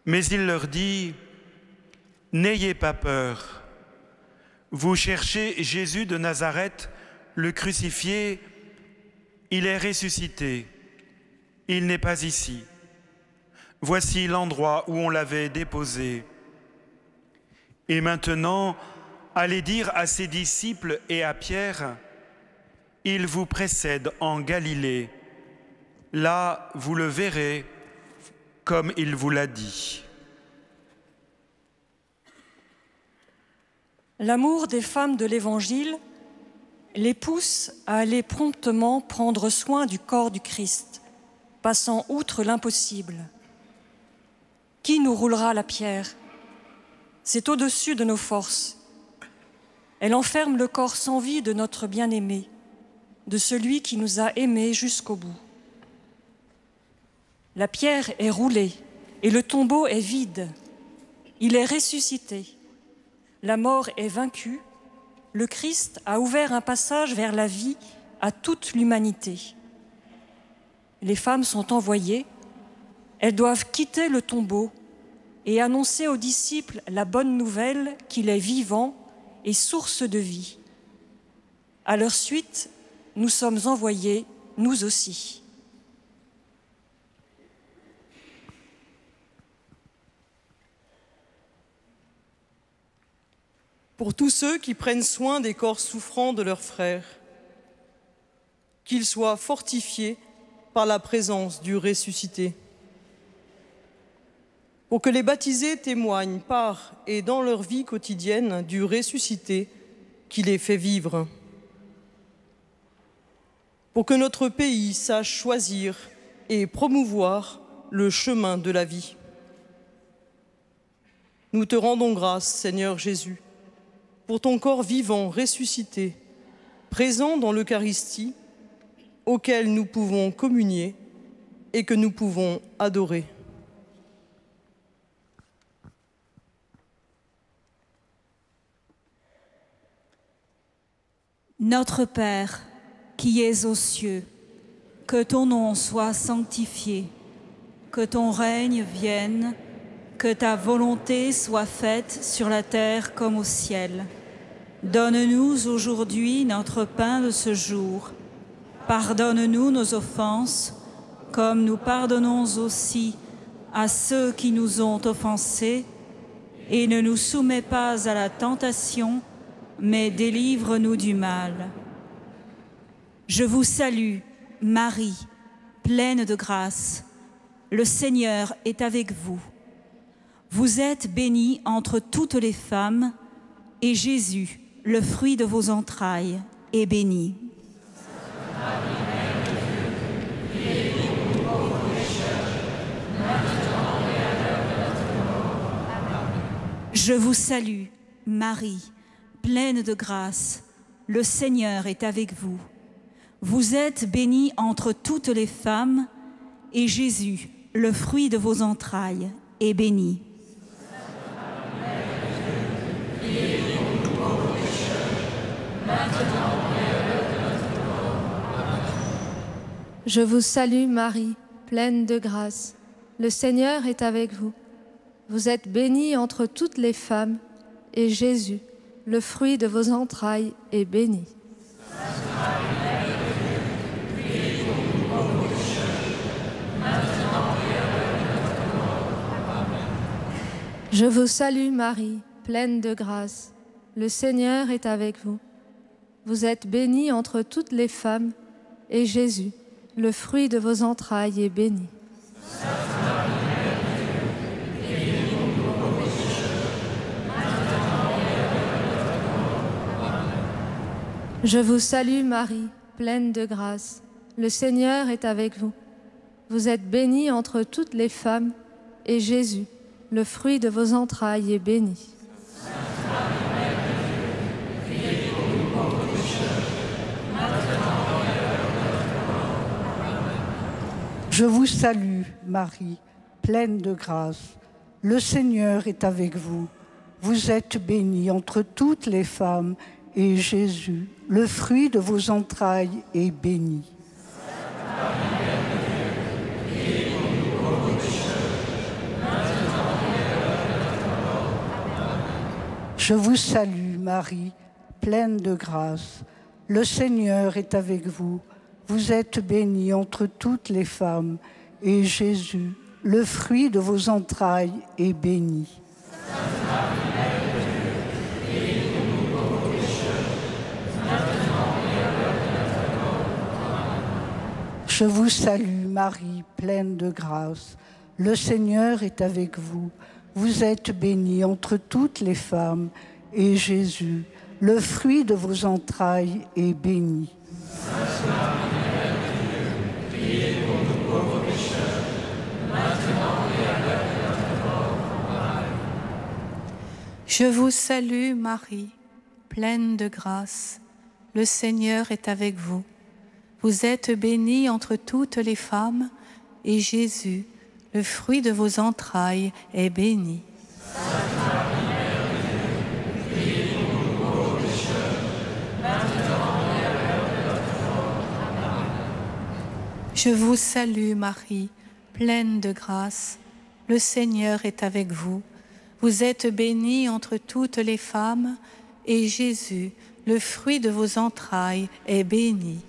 Mais il leur dit, « N'ayez pas peur. Vous cherchez Jésus de Nazareth, le crucifié. Il est ressuscité. Il n'est pas ici. Voici l'endroit où on l'avait déposé. Et maintenant, allez dire à ses disciples et à Pierre, il vous précède en Galilée. Là, vous le verrez, comme il vous l'a dit. » L'amour des femmes de l'Évangile les pousse à aller promptement prendre soin du corps du Christ, passant outre l'impossible. Qui nous roulera la pierre? C'est au-dessus de nos forces. Elle enferme le corps sans vie de notre bien-aimé, de celui qui nous a aimés jusqu'au bout. La pierre est roulée et le tombeau est vide. Il est ressuscité. La mort est vaincue. Le Christ a ouvert un passage vers la vie à toute l'humanité. Les femmes sont envoyées. Elles doivent quitter le tombeau et annoncer aux disciples la bonne nouvelle qu'il est vivant et source de vie. À leur suite, nous sommes envoyés, nous aussi. Pour tous ceux qui prennent soin des corps souffrants de leurs frères, qu'ils soient fortifiés par la présence du ressuscité. Pour que les baptisés témoignent par et dans leur vie quotidienne du ressuscité qui les fait vivre. Pour que notre pays sache choisir et promouvoir le chemin de la vie. Nous te rendons grâce, Seigneur Jésus, pour ton corps vivant, ressuscité, présent dans l'Eucharistie, auquel nous pouvons communier et que nous pouvons adorer. Notre Père, qui es aux cieux, que ton nom soit sanctifié, que ton règne vienne, que ta volonté soit faite sur la terre comme au ciel. Donne-nous aujourd'hui notre pain de ce jour. Pardonne-nous nos offenses, comme nous pardonnons aussi à ceux qui nous ont offensés, et ne nous soumets pas à la tentation, mais délivre-nous du mal. Je vous salue, Marie, pleine de grâce. Le Seigneur est avec vous. Vous êtes bénie entre toutes les femmes, et Jésus, le fruit de vos entrailles, est béni. Je vous salue, Marie, pleine de grâce. Le Seigneur est avec vous. Vous êtes bénie entre toutes les femmes, et Jésus, le fruit de vos entrailles, est béni. Je vous salue Marie, pleine de grâce. Le Seigneur est avec vous. Vous êtes bénie entre toutes les femmes, et Jésus, le fruit de vos entrailles, est béni. Je vous salue Marie, pleine de grâce. Le Seigneur est avec vous. Vous êtes bénie entre toutes les femmes, et Jésus, le fruit de vos entrailles, est béni. Sainte Marie, Je vous salue Marie, pleine de grâce. Le Seigneur est avec vous. Vous êtes bénie entre toutes les femmes, et Jésus, le fruit de vos entrailles, est béni. Je vous salue, Marie, pleine de grâce. Le Seigneur est avec vous. Vous êtes bénie entre toutes les femmes, et Jésus, le fruit de vos entrailles, est béni. Je vous salue, Marie, pleine de grâce. Le Seigneur est avec vous. Vous êtes bénie entre toutes les femmes, et Jésus, le fruit de vos entrailles, est béni. Je vous salue, Marie, pleine de grâce. Le Seigneur est avec vous. Vous êtes bénie entre toutes les femmes, et Jésus, le fruit de vos entrailles, est béni. Je vous salue, Marie, pleine de grâce. Le Seigneur est avec vous. Vous êtes bénie entre toutes les femmes, et Jésus, le fruit de vos entrailles, est béni. Je vous salue, Marie, pleine de grâce. Le Seigneur est avec vous. Vous êtes bénie entre toutes les femmes, et Jésus, le fruit de vos entrailles, est béni.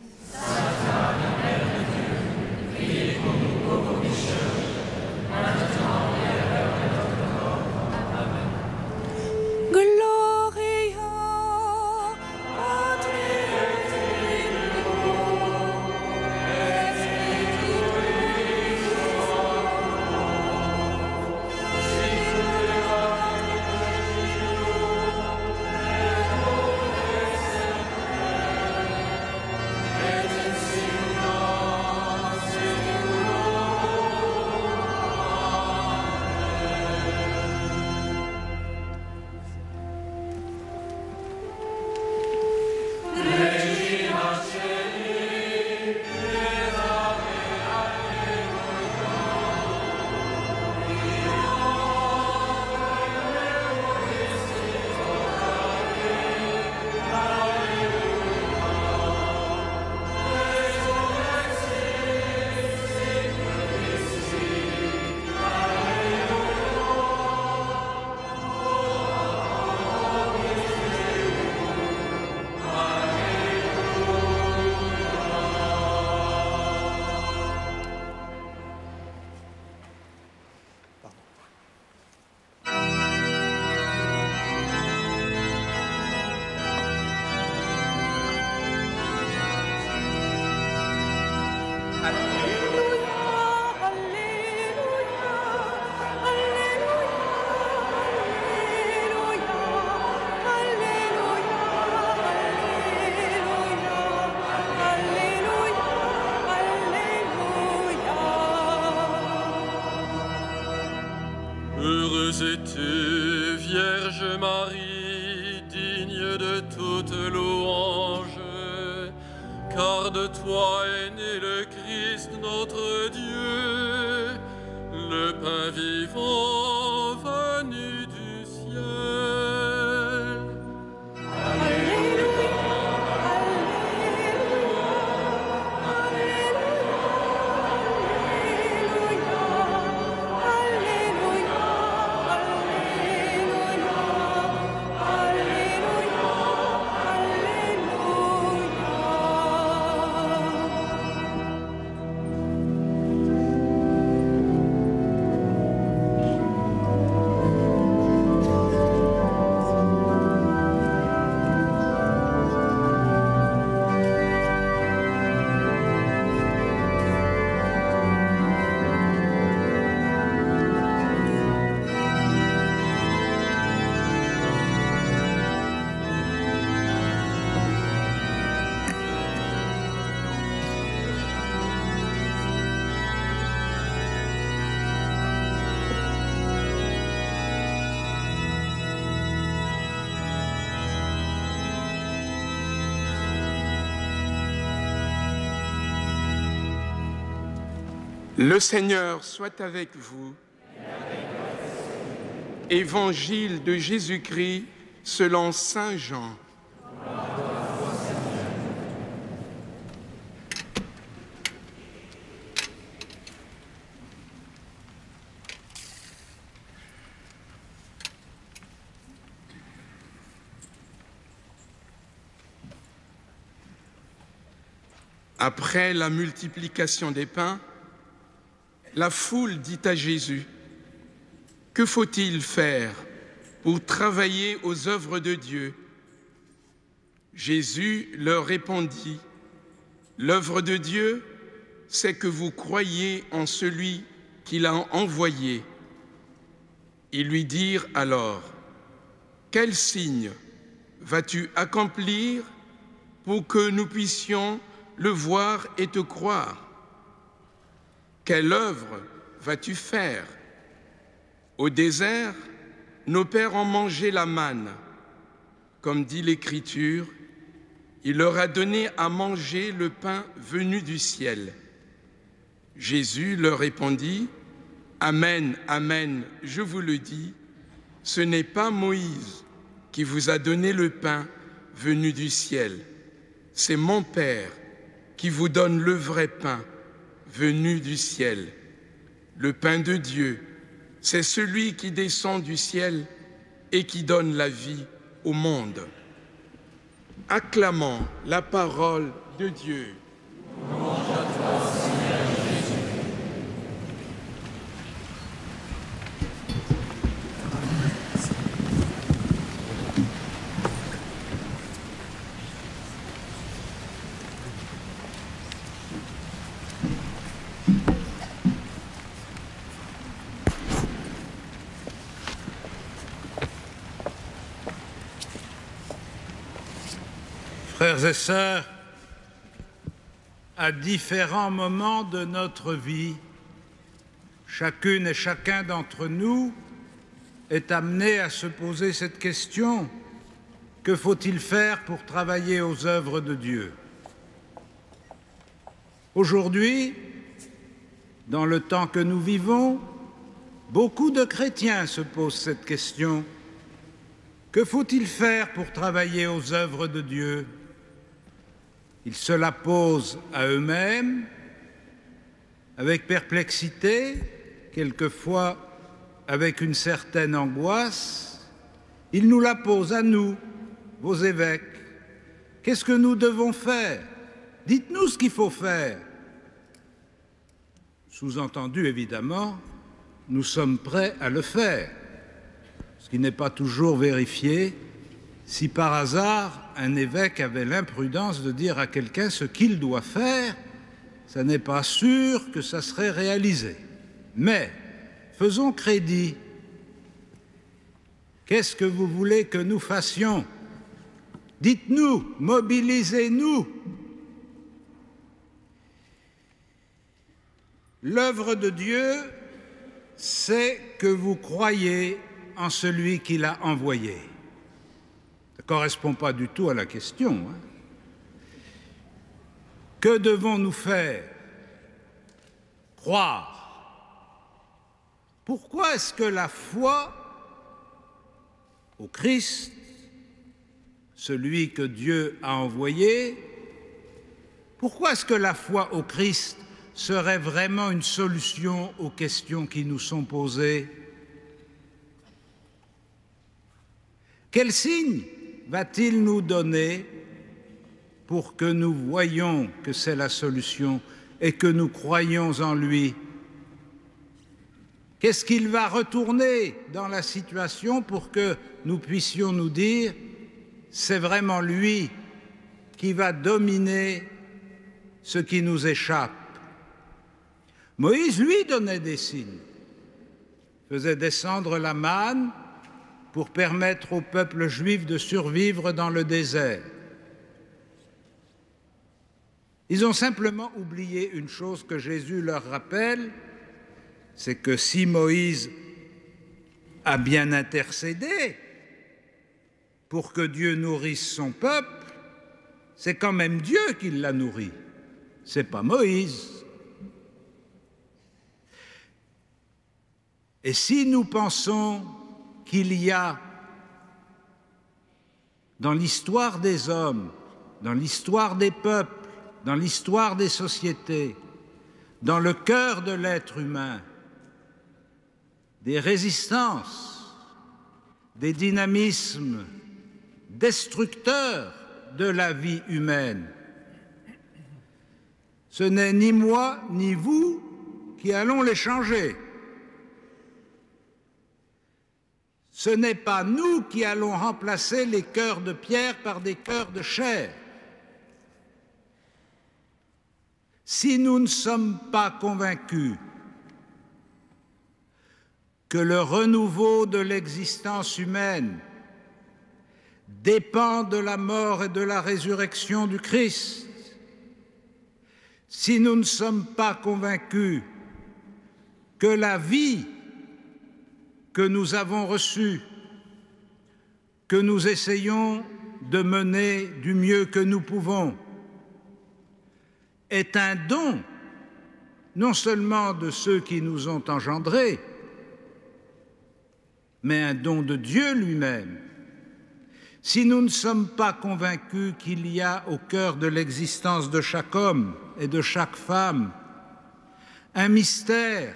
Heureuse es-tu, Vierge Marie, digne de toute louange, car de toi est né le Christ notre Dieu, le pain vivant venu du ciel. Le Seigneur soit avec vous. Évangile de Jésus-Christ selon saint Jean. Après la multiplication des pains, la foule dit à Jésus: « Que faut-il faire pour travailler aux œuvres de Dieu ?» Jésus leur répondit: « L'œuvre de Dieu, c'est que vous croyiez en celui qui l'a envoyé. » Ils lui dirent alors: « Quel signe vas-tu accomplir pour que nous puissions le voir et te croire? Quelle œuvre vas-tu faire? Au désert, nos pères ont mangé la manne. Comme dit l'Écriture, il leur a donné à manger le pain venu du ciel. » Jésus leur répondit: « Amen, amen, je vous le dis, ce n'est pas Moïse qui vous a donné le pain venu du ciel, c'est mon Père qui vous donne le vrai pain venu du ciel. Le pain de Dieu, c'est celui qui descend du ciel et qui donne la vie au monde. » Acclamons la parole de Dieu. Louange à toi, Seigneur Jésus. Frères et sœurs, à différents moments de notre vie, chacune et chacun d'entre nous est amené à se poser cette question: que faut-il faire pour travailler aux œuvres de Dieu? Aujourd'hui, dans le temps que nous vivons, beaucoup de chrétiens se posent cette question: que faut-il faire pour travailler aux œuvres de Dieu? Ils se la posent à eux-mêmes, avec perplexité, quelquefois avec une certaine angoisse. Ils nous la posent à nous, vos évêques. Qu'est-ce que nous devons faire? Dites-nous ce qu'il faut faire. Sous-entendu, évidemment, nous sommes prêts à le faire, ce qui n'est pas toujours vérifié. Si par hasard, un évêque avait l'imprudence de dire à quelqu'un ce qu'il doit faire, ça n'est pas sûr que ça serait réalisé. Mais faisons crédit. Qu'est-ce que vous voulez que nous fassions? Dites-nous, mobilisez-nous. L'œuvre de Dieu, c'est que vous croyez en celui qui l'a envoyé. Ça ne correspond pas du tout à la question. Hein. Que devons-nous faire? Croire. Pourquoi est-ce que la foi au Christ, celui que Dieu a envoyé, pourquoi est-ce que la foi au Christ serait vraiment une solution aux questions qui nous sont posées? Quel signe va-t-il nous donner pour que nous voyions que c'est la solution et que nous croyons en lui? Qu'est-ce qu'il va retourner dans la situation pour que nous puissions nous dire « c'est vraiment lui qui va dominer ce qui nous échappe ». Moïse, lui, donnait des signes, faisait descendre la manne pour permettre au peuple juif de survivre dans le désert. Ils ont simplement oublié une chose que Jésus leur rappelle, c'est que si Moïse a bien intercédé pour que Dieu nourrisse son peuple, c'est quand même Dieu qui l'a nourri, c'est pas Moïse. Et si nous pensons qu'il y a dans l'histoire des hommes, dans l'histoire des peuples, dans l'histoire des sociétés, dans le cœur de l'être humain, des résistances, des dynamismes destructeurs de la vie humaine, ce n'est ni moi ni vous qui allons les changer. Ce n'est pas nous qui allons remplacer les cœurs de pierre par des cœurs de chair. Si nous ne sommes pas convaincus que le renouveau de l'existence humaine dépend de la mort et de la résurrection du Christ, si nous ne sommes pas convaincus que la vie que nous avons reçue, que nous essayons de mener du mieux que nous pouvons, est un don, non seulement de ceux qui nous ont engendrés, mais un don de Dieu lui-même. Si nous ne sommes pas convaincus qu'il y a au cœur de l'existence de chaque homme et de chaque femme un mystère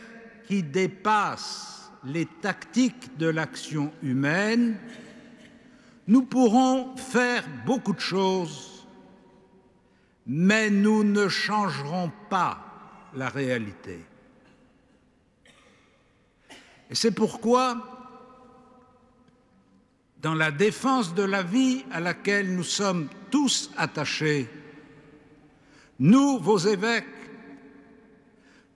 qui dépasse les tactiques de l'action humaine, nous pourrons faire beaucoup de choses, mais nous ne changerons pas la réalité. Et c'est pourquoi, dans la défense de la vie à laquelle nous sommes tous attachés, nous, vos évêques,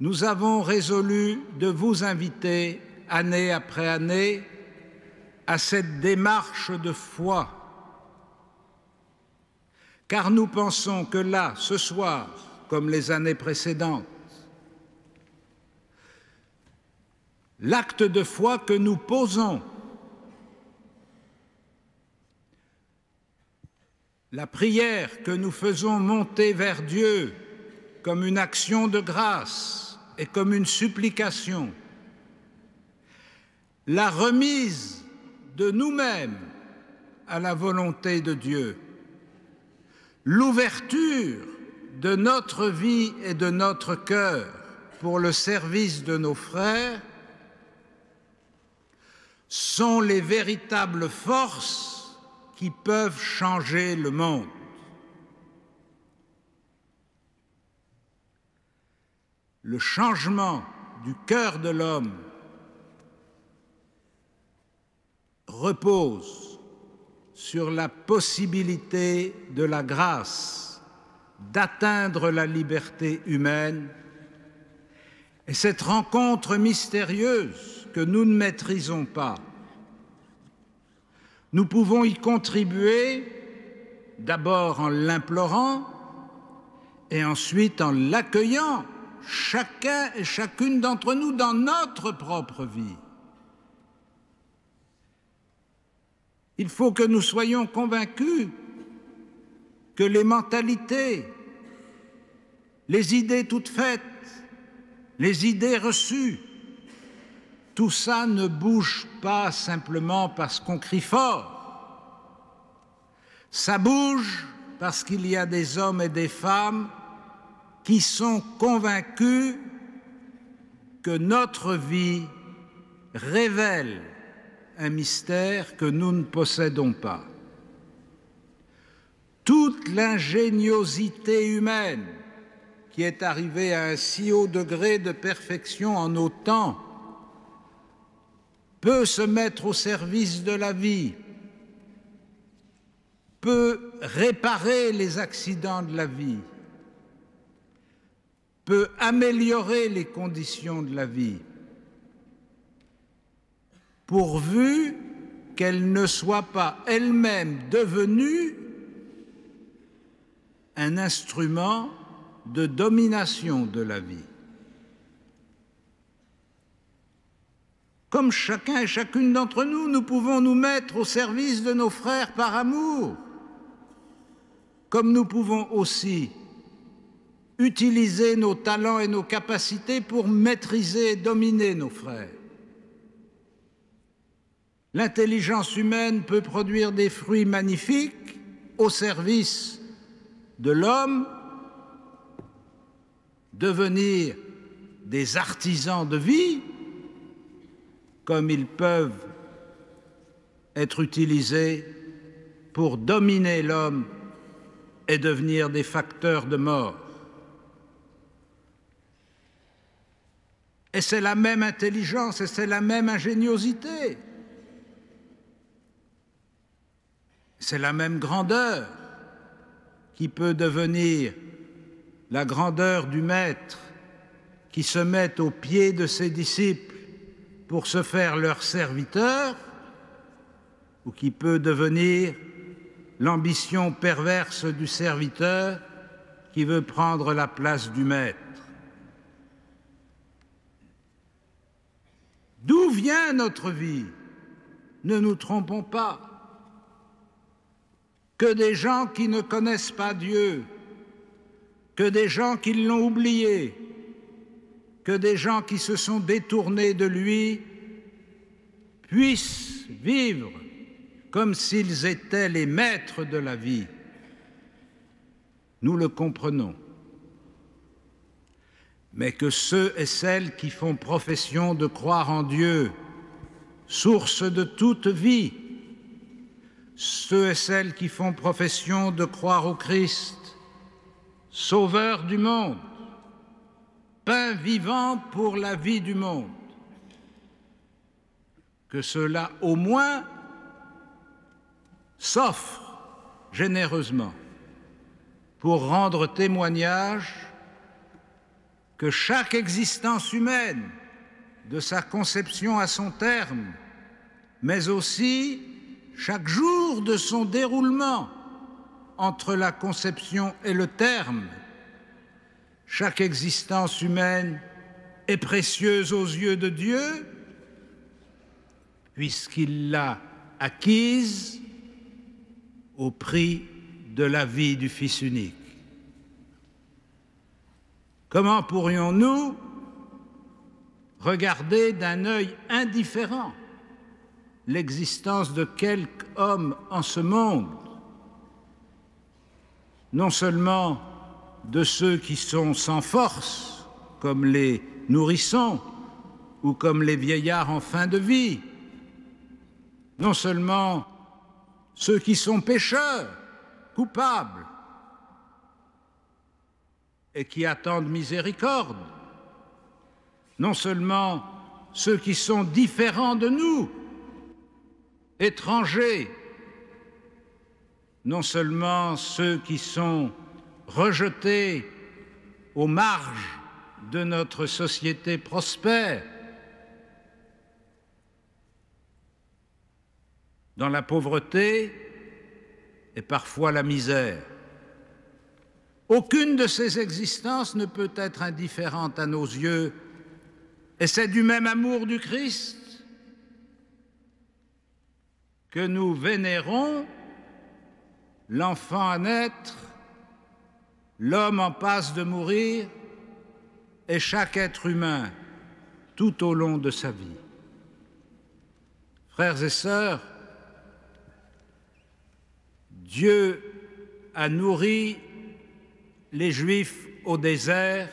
nous avons résolu de vous inviter, année après année, à cette démarche de foi. Car nous pensons que là, ce soir, comme les années précédentes, l'acte de foi que nous posons, la prière que nous faisons monter vers Dieu comme une action de grâce et comme une supplication, la remise de nous-mêmes à la volonté de Dieu, l'ouverture de notre vie et de notre cœur pour le service de nos frères sont les véritables forces qui peuvent changer le monde. Le changement du cœur de l'homme repose sur la possibilité de la grâce d'atteindre la liberté humaine, et cette rencontre mystérieuse que nous ne maîtrisons pas, nous pouvons y contribuer d'abord en l'implorant et ensuite en l'accueillant, chacun et chacune d'entre nous, dans notre propre vie. Il faut que nous soyons convaincus que les mentalités, les idées toutes faites, les idées reçues, tout ça ne bouge pas simplement parce qu'on crie fort. Ça bouge parce qu'il y a des hommes et des femmes qui sont convaincus que notre vie révèle un mystère que nous ne possédons pas. Toute l'ingéniosité humaine qui est arrivée à un si haut degré de perfection en nos temps peut se mettre au service de la vie, peut réparer les accidents de la vie, peut améliorer les conditions de la vie, pourvu qu'elle ne soit pas elle-même devenue un instrument de domination de la vie. Comme chacun et chacune d'entre nous, nous pouvons nous mettre au service de nos frères par amour, comme nous pouvons aussi utiliser nos talents et nos capacités pour maîtriser et dominer nos frères. l'intelligence humaine peut produire des fruits magnifiques au service de l'homme, devenir des artisans de vie, comme ils peuvent être utilisés pour dominer l'homme et devenir des facteurs de mort. Et c'est la même intelligence et c'est la même ingéniosité. C'est la même grandeur qui peut devenir la grandeur du Maître qui se met aux pieds de ses disciples pour se faire leur serviteur, ou qui peut devenir l'ambition perverse du serviteur qui veut prendre la place du Maître. D'où vient notre vie? Ne nous trompons pas. Que des gens qui ne connaissent pas Dieu, que des gens qui l'ont oublié, que des gens qui se sont détournés de lui puissent vivre comme s'ils étaient les maîtres de la vie. Nous le comprenons. Mais que ceux et celles qui font profession de croire en Dieu, source de toute vie, ceux et celles qui font profession de croire au Christ, Sauveur du monde, pain vivant pour la vie du monde, que ceux-là au moins s'offrent généreusement pour rendre témoignage que chaque existence humaine, de sa conception à son terme, mais aussi chaque jour de son déroulement entre la conception et le terme, chaque existence humaine est précieuse aux yeux de Dieu, puisqu'il l'a acquise au prix de la vie du Fils unique. Comment pourrions-nous regarder d'un œil indifférent l'existence de quelque homme en ce monde, non seulement de ceux qui sont sans force, comme les nourrissons ou comme les vieillards en fin de vie, non seulement ceux qui sont pécheurs, coupables, et qui attendent miséricorde, non seulement ceux qui sont différents de nous, étrangers, non seulement ceux qui sont rejetés aux marges de notre société prospère, dans la pauvreté et parfois la misère. Aucune de ces existences ne peut être indifférente à nos yeux, et c'est du même amour du Christ que nous vénérons l'enfant à naître, l'homme en passe de mourir et chaque être humain tout au long de sa vie. Frères et sœurs, Dieu a nourri les Juifs au désert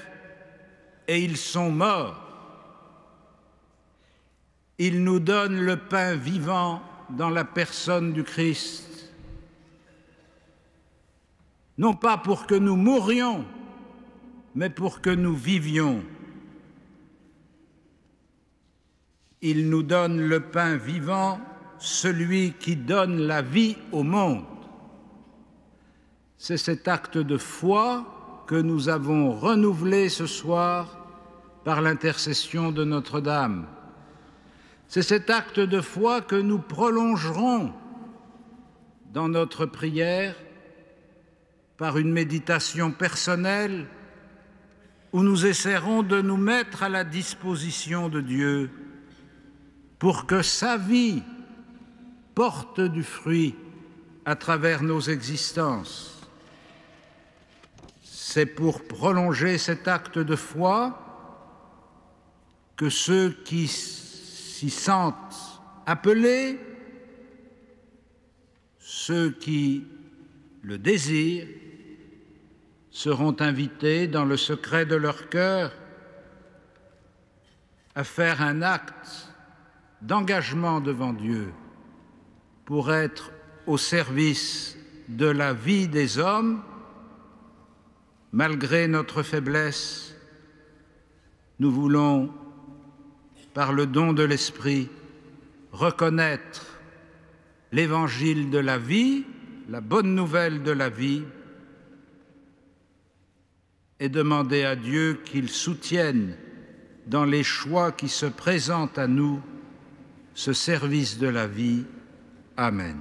et ils sont morts. Il nous donne le pain vivant dans la personne du Christ, non pas pour que nous mourions, mais pour que nous vivions. Il nous donne le pain vivant, celui qui donne la vie au monde. C'est cet acte de foi que nous avons renouvelé ce soir par l'intercession de Notre-Dame. C'est cet acte de foi que nous prolongerons dans notre prière par une méditation personnelle où nous essaierons de nous mettre à la disposition de Dieu pour que sa vie porte du fruit à travers nos existences. C'est pour prolonger cet acte de foi que ceux qui s'y sentent appelés Ceux qui le désirent seront invités dans le secret de leur cœur à faire un acte d'engagement devant Dieu pour être au service de la vie des hommes, malgré notre faiblesse. Nous voulons, par le don de l'Esprit, reconnaître l'évangile de la vie, la bonne nouvelle de la vie, et demander à Dieu qu'il soutienne dans les choix qui se présentent à nous ce service de la vie. Amen.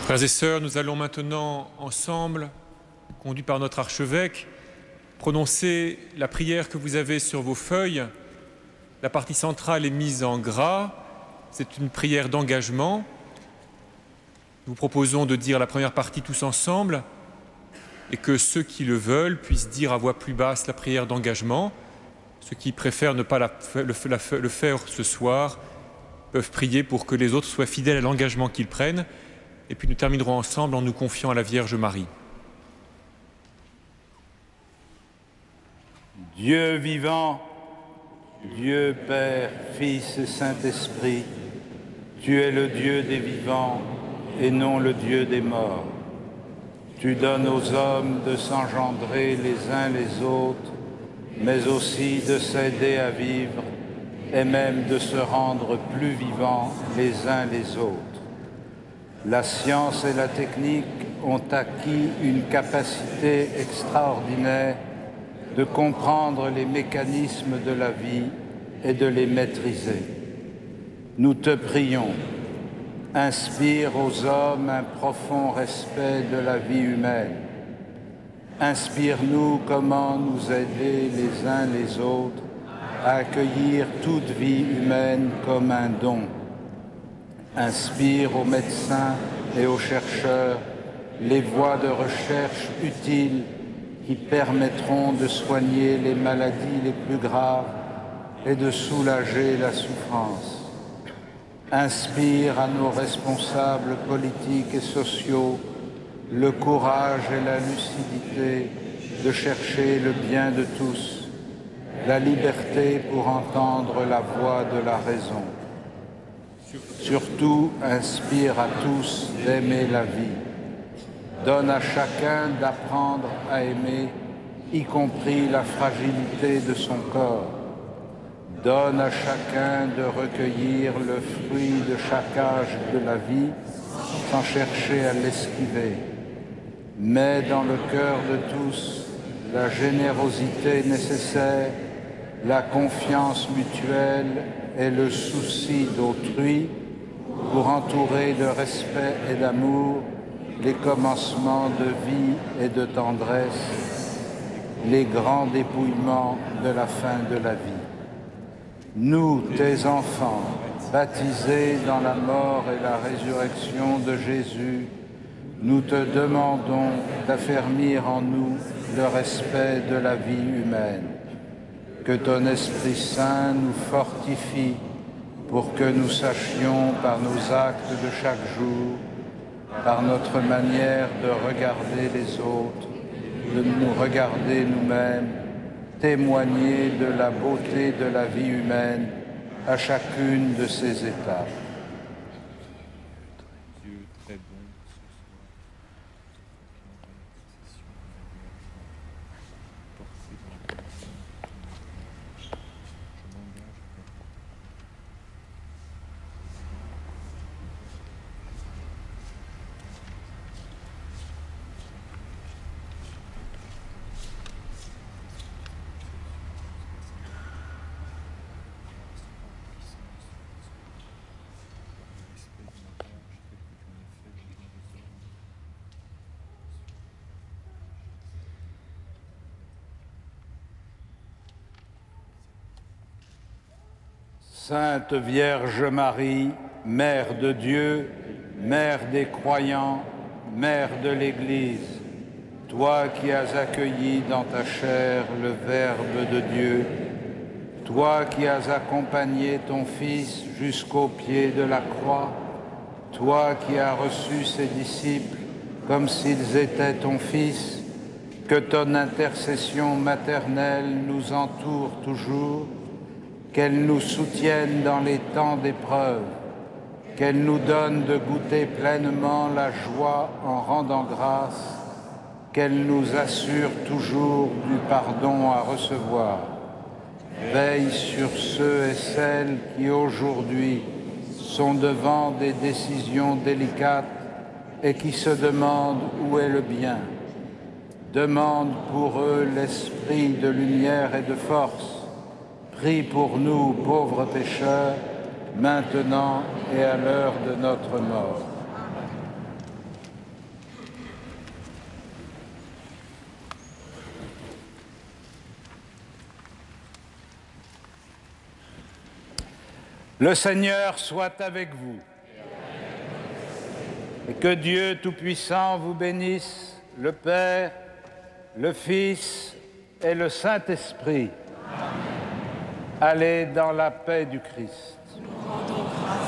Frères et sœurs, nous allons maintenant ensemble, conduits par notre archevêque, prononcer la prière que vous avez sur vos feuilles. La partie centrale est mise en gras. C'est une prière d'engagement. Nous vous proposons de dire la première partie tous ensemble et que ceux qui le veulent puissent dire à voix plus basse la prière d'engagement. Ceux qui préfèrent ne pas le faire ce soir peuvent prier pour que les autres soient fidèles à l'engagement qu'ils prennent. Et puis nous terminerons ensemble en nous confiant à la Vierge Marie. Dieu vivant, Dieu Père, Fils et Saint-Esprit, tu es le Dieu des vivants et non le Dieu des morts. Tu donnes aux hommes de s'engendrer les uns les autres, mais aussi de s'aider à vivre et même de se rendre plus vivants les uns les autres. La science et la technique ont acquis une capacité extraordinaire de comprendre les mécanismes de la vie et de les maîtriser. Nous te prions, inspire aux hommes un profond respect de la vie humaine. Inspire-nous comment nous aider les uns les autres à accueillir toute vie humaine comme un don. Inspire aux médecins et aux chercheurs les voies de recherche utiles qui permettront de soigner les maladies les plus graves et de soulager la souffrance. Inspire à nos responsables politiques et sociaux le courage et la lucidité de chercher le bien de tous, la liberté pour entendre la voix de la raison. Surtout, inspire à tous d'aimer la vie. Donne à chacun d'apprendre à aimer, y compris la fragilité de son corps. Donne à chacun de recueillir le fruit de chaque âge de la vie sans chercher à l'esquiver. Mets dans le cœur de tous la générosité nécessaire, la confiance mutuelle et le souci d'autrui pour entourer de respect et d'amour les commencements de vie et de tendresse, les grands dépouillements de la fin de la vie. Nous, tes enfants, baptisés dans la mort et la résurrection de Jésus, nous te demandons d'affermir en nous le respect de la vie humaine. Que ton Esprit Saint nous fortifie pour que nous sachions par nos actes de chaque jour, par notre manière de regarder les autres, de nous regarder nous-mêmes, témoigner de la beauté de la vie humaine à chacune de ses étapes. Sainte Vierge Marie, Mère de Dieu, Mère des croyants, Mère de l'Église, toi qui as accueilli dans ta chair le Verbe de Dieu, toi qui as accompagné ton Fils jusqu'au pied de la croix, toi qui as reçu ses disciples comme s'ils étaient ton Fils, que ton intercession maternelle nous entoure toujours, qu'elle nous soutienne dans les temps d'épreuve, qu'elle nous donne de goûter pleinement la joie en rendant grâce, qu'elle nous assure toujours du pardon à recevoir. Veille sur ceux et celles qui aujourd'hui sont devant des décisions délicates et qui se demandent où est le bien. Demande pour eux l'esprit de lumière et de force. Prie pour nous, pauvres pécheurs, maintenant et à l'heure de notre mort. Le Seigneur soit avec vous. Et que Dieu Tout-Puissant vous bénisse, le Père, le Fils et le Saint-Esprit. Allez dans la paix du Christ. Nous rendons grâce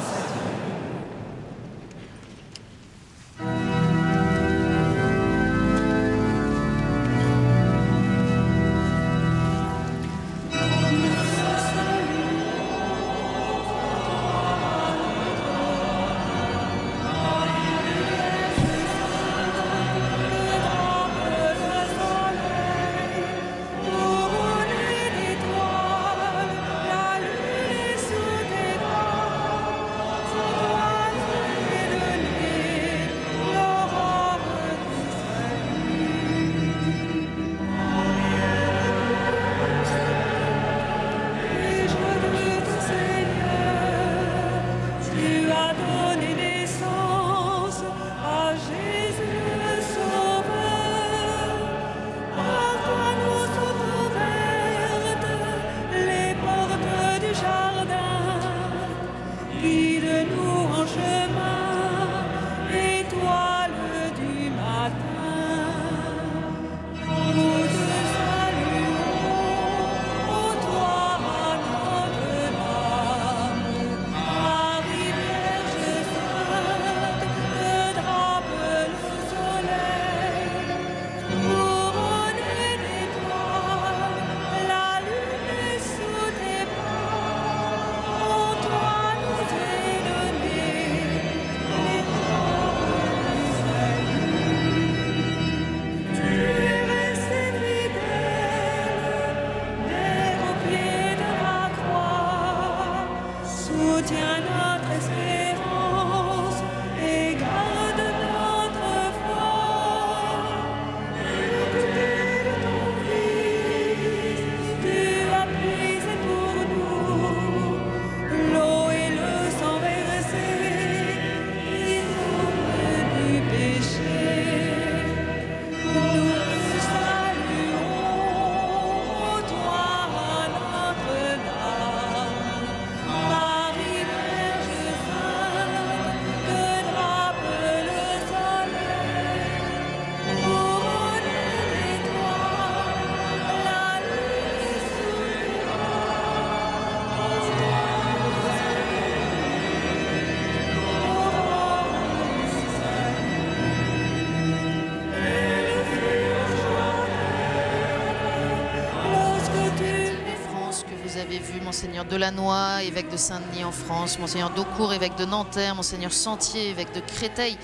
Monseigneur Delannoy, évêque de Saint-Denis en France, Monseigneur Daucourt, évêque de Nanterre, Monseigneur Sentier, évêque de Créteil,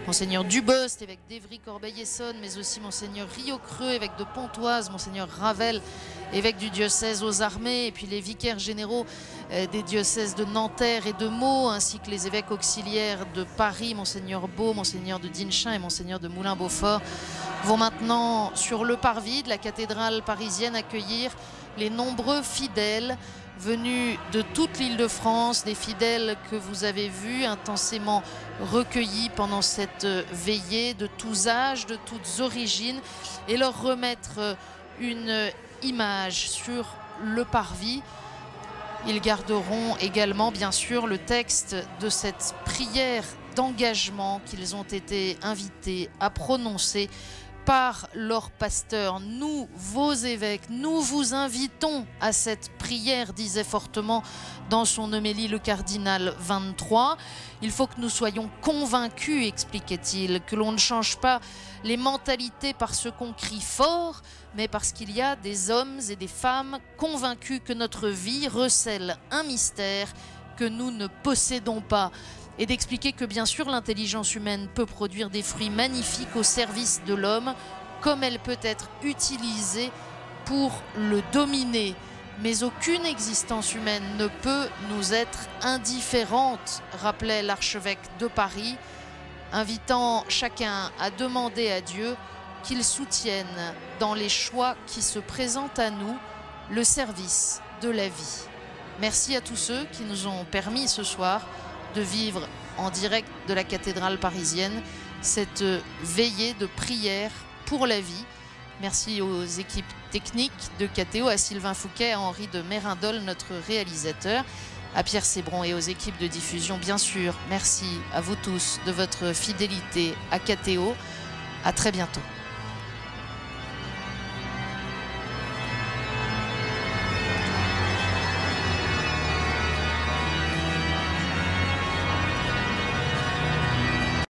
Monseigneur Dubost, évêque d'Évry, Corbeil-Essonnes, mais aussi Monseigneur Riocreux, évêque de Pontoise, Monseigneur Ravel, évêque du diocèse aux armées, et puis les vicaires généraux des diocèses de Nanterre et de Meaux, ainsi que les évêques auxiliaires de Paris, Monseigneur Beau, Monseigneur de Dinchin et Monseigneur de Moulin-Beaufort, vont maintenant sur le parvis de la cathédrale parisienne accueillir les nombreux fidèles venus de toute l'Île-de-France, des fidèles que vous avez vus intensément recueillis pendant cette veillée, de tous âges, de toutes origines, et leur remettre une image sur le parvis. Ils garderont également, bien sûr, le texte de cette prière d'engagement qu'ils ont été invités à prononcer par leur pasteur. Nous, vos évêques, nous vous invitons à cette prière, disait fortement dans son homélie le cardinal 23. Il faut que nous soyons convaincus, expliquait-il, que l'on ne change pas les mentalités parce qu'on crie fort, mais parce qu'il y a des hommes et des femmes convaincus que notre vie recèle un mystère que nous ne possédons pas. Et d'expliquer que bien sûr l'intelligence humaine peut produire des fruits magnifiques au service de l'homme, comme elle peut être utilisée pour le dominer. Mais aucune existence humaine ne peut nous être indifférente, rappelait l'archevêque de Paris, invitant chacun à demander à Dieu qu'il soutienne dans les choix qui se présentent à nous le service de la vie. Merci à tous ceux qui nous ont permis ce soir de vivre en direct de la cathédrale parisienne cette veillée de prière pour la vie. Merci aux équipes techniques de KTO, à Sylvain Fouquet, à Henri de Mérindol, notre réalisateur, à Pierre Sébron et aux équipes de diffusion, bien sûr. Merci à vous tous de votre fidélité à KTO. À très bientôt.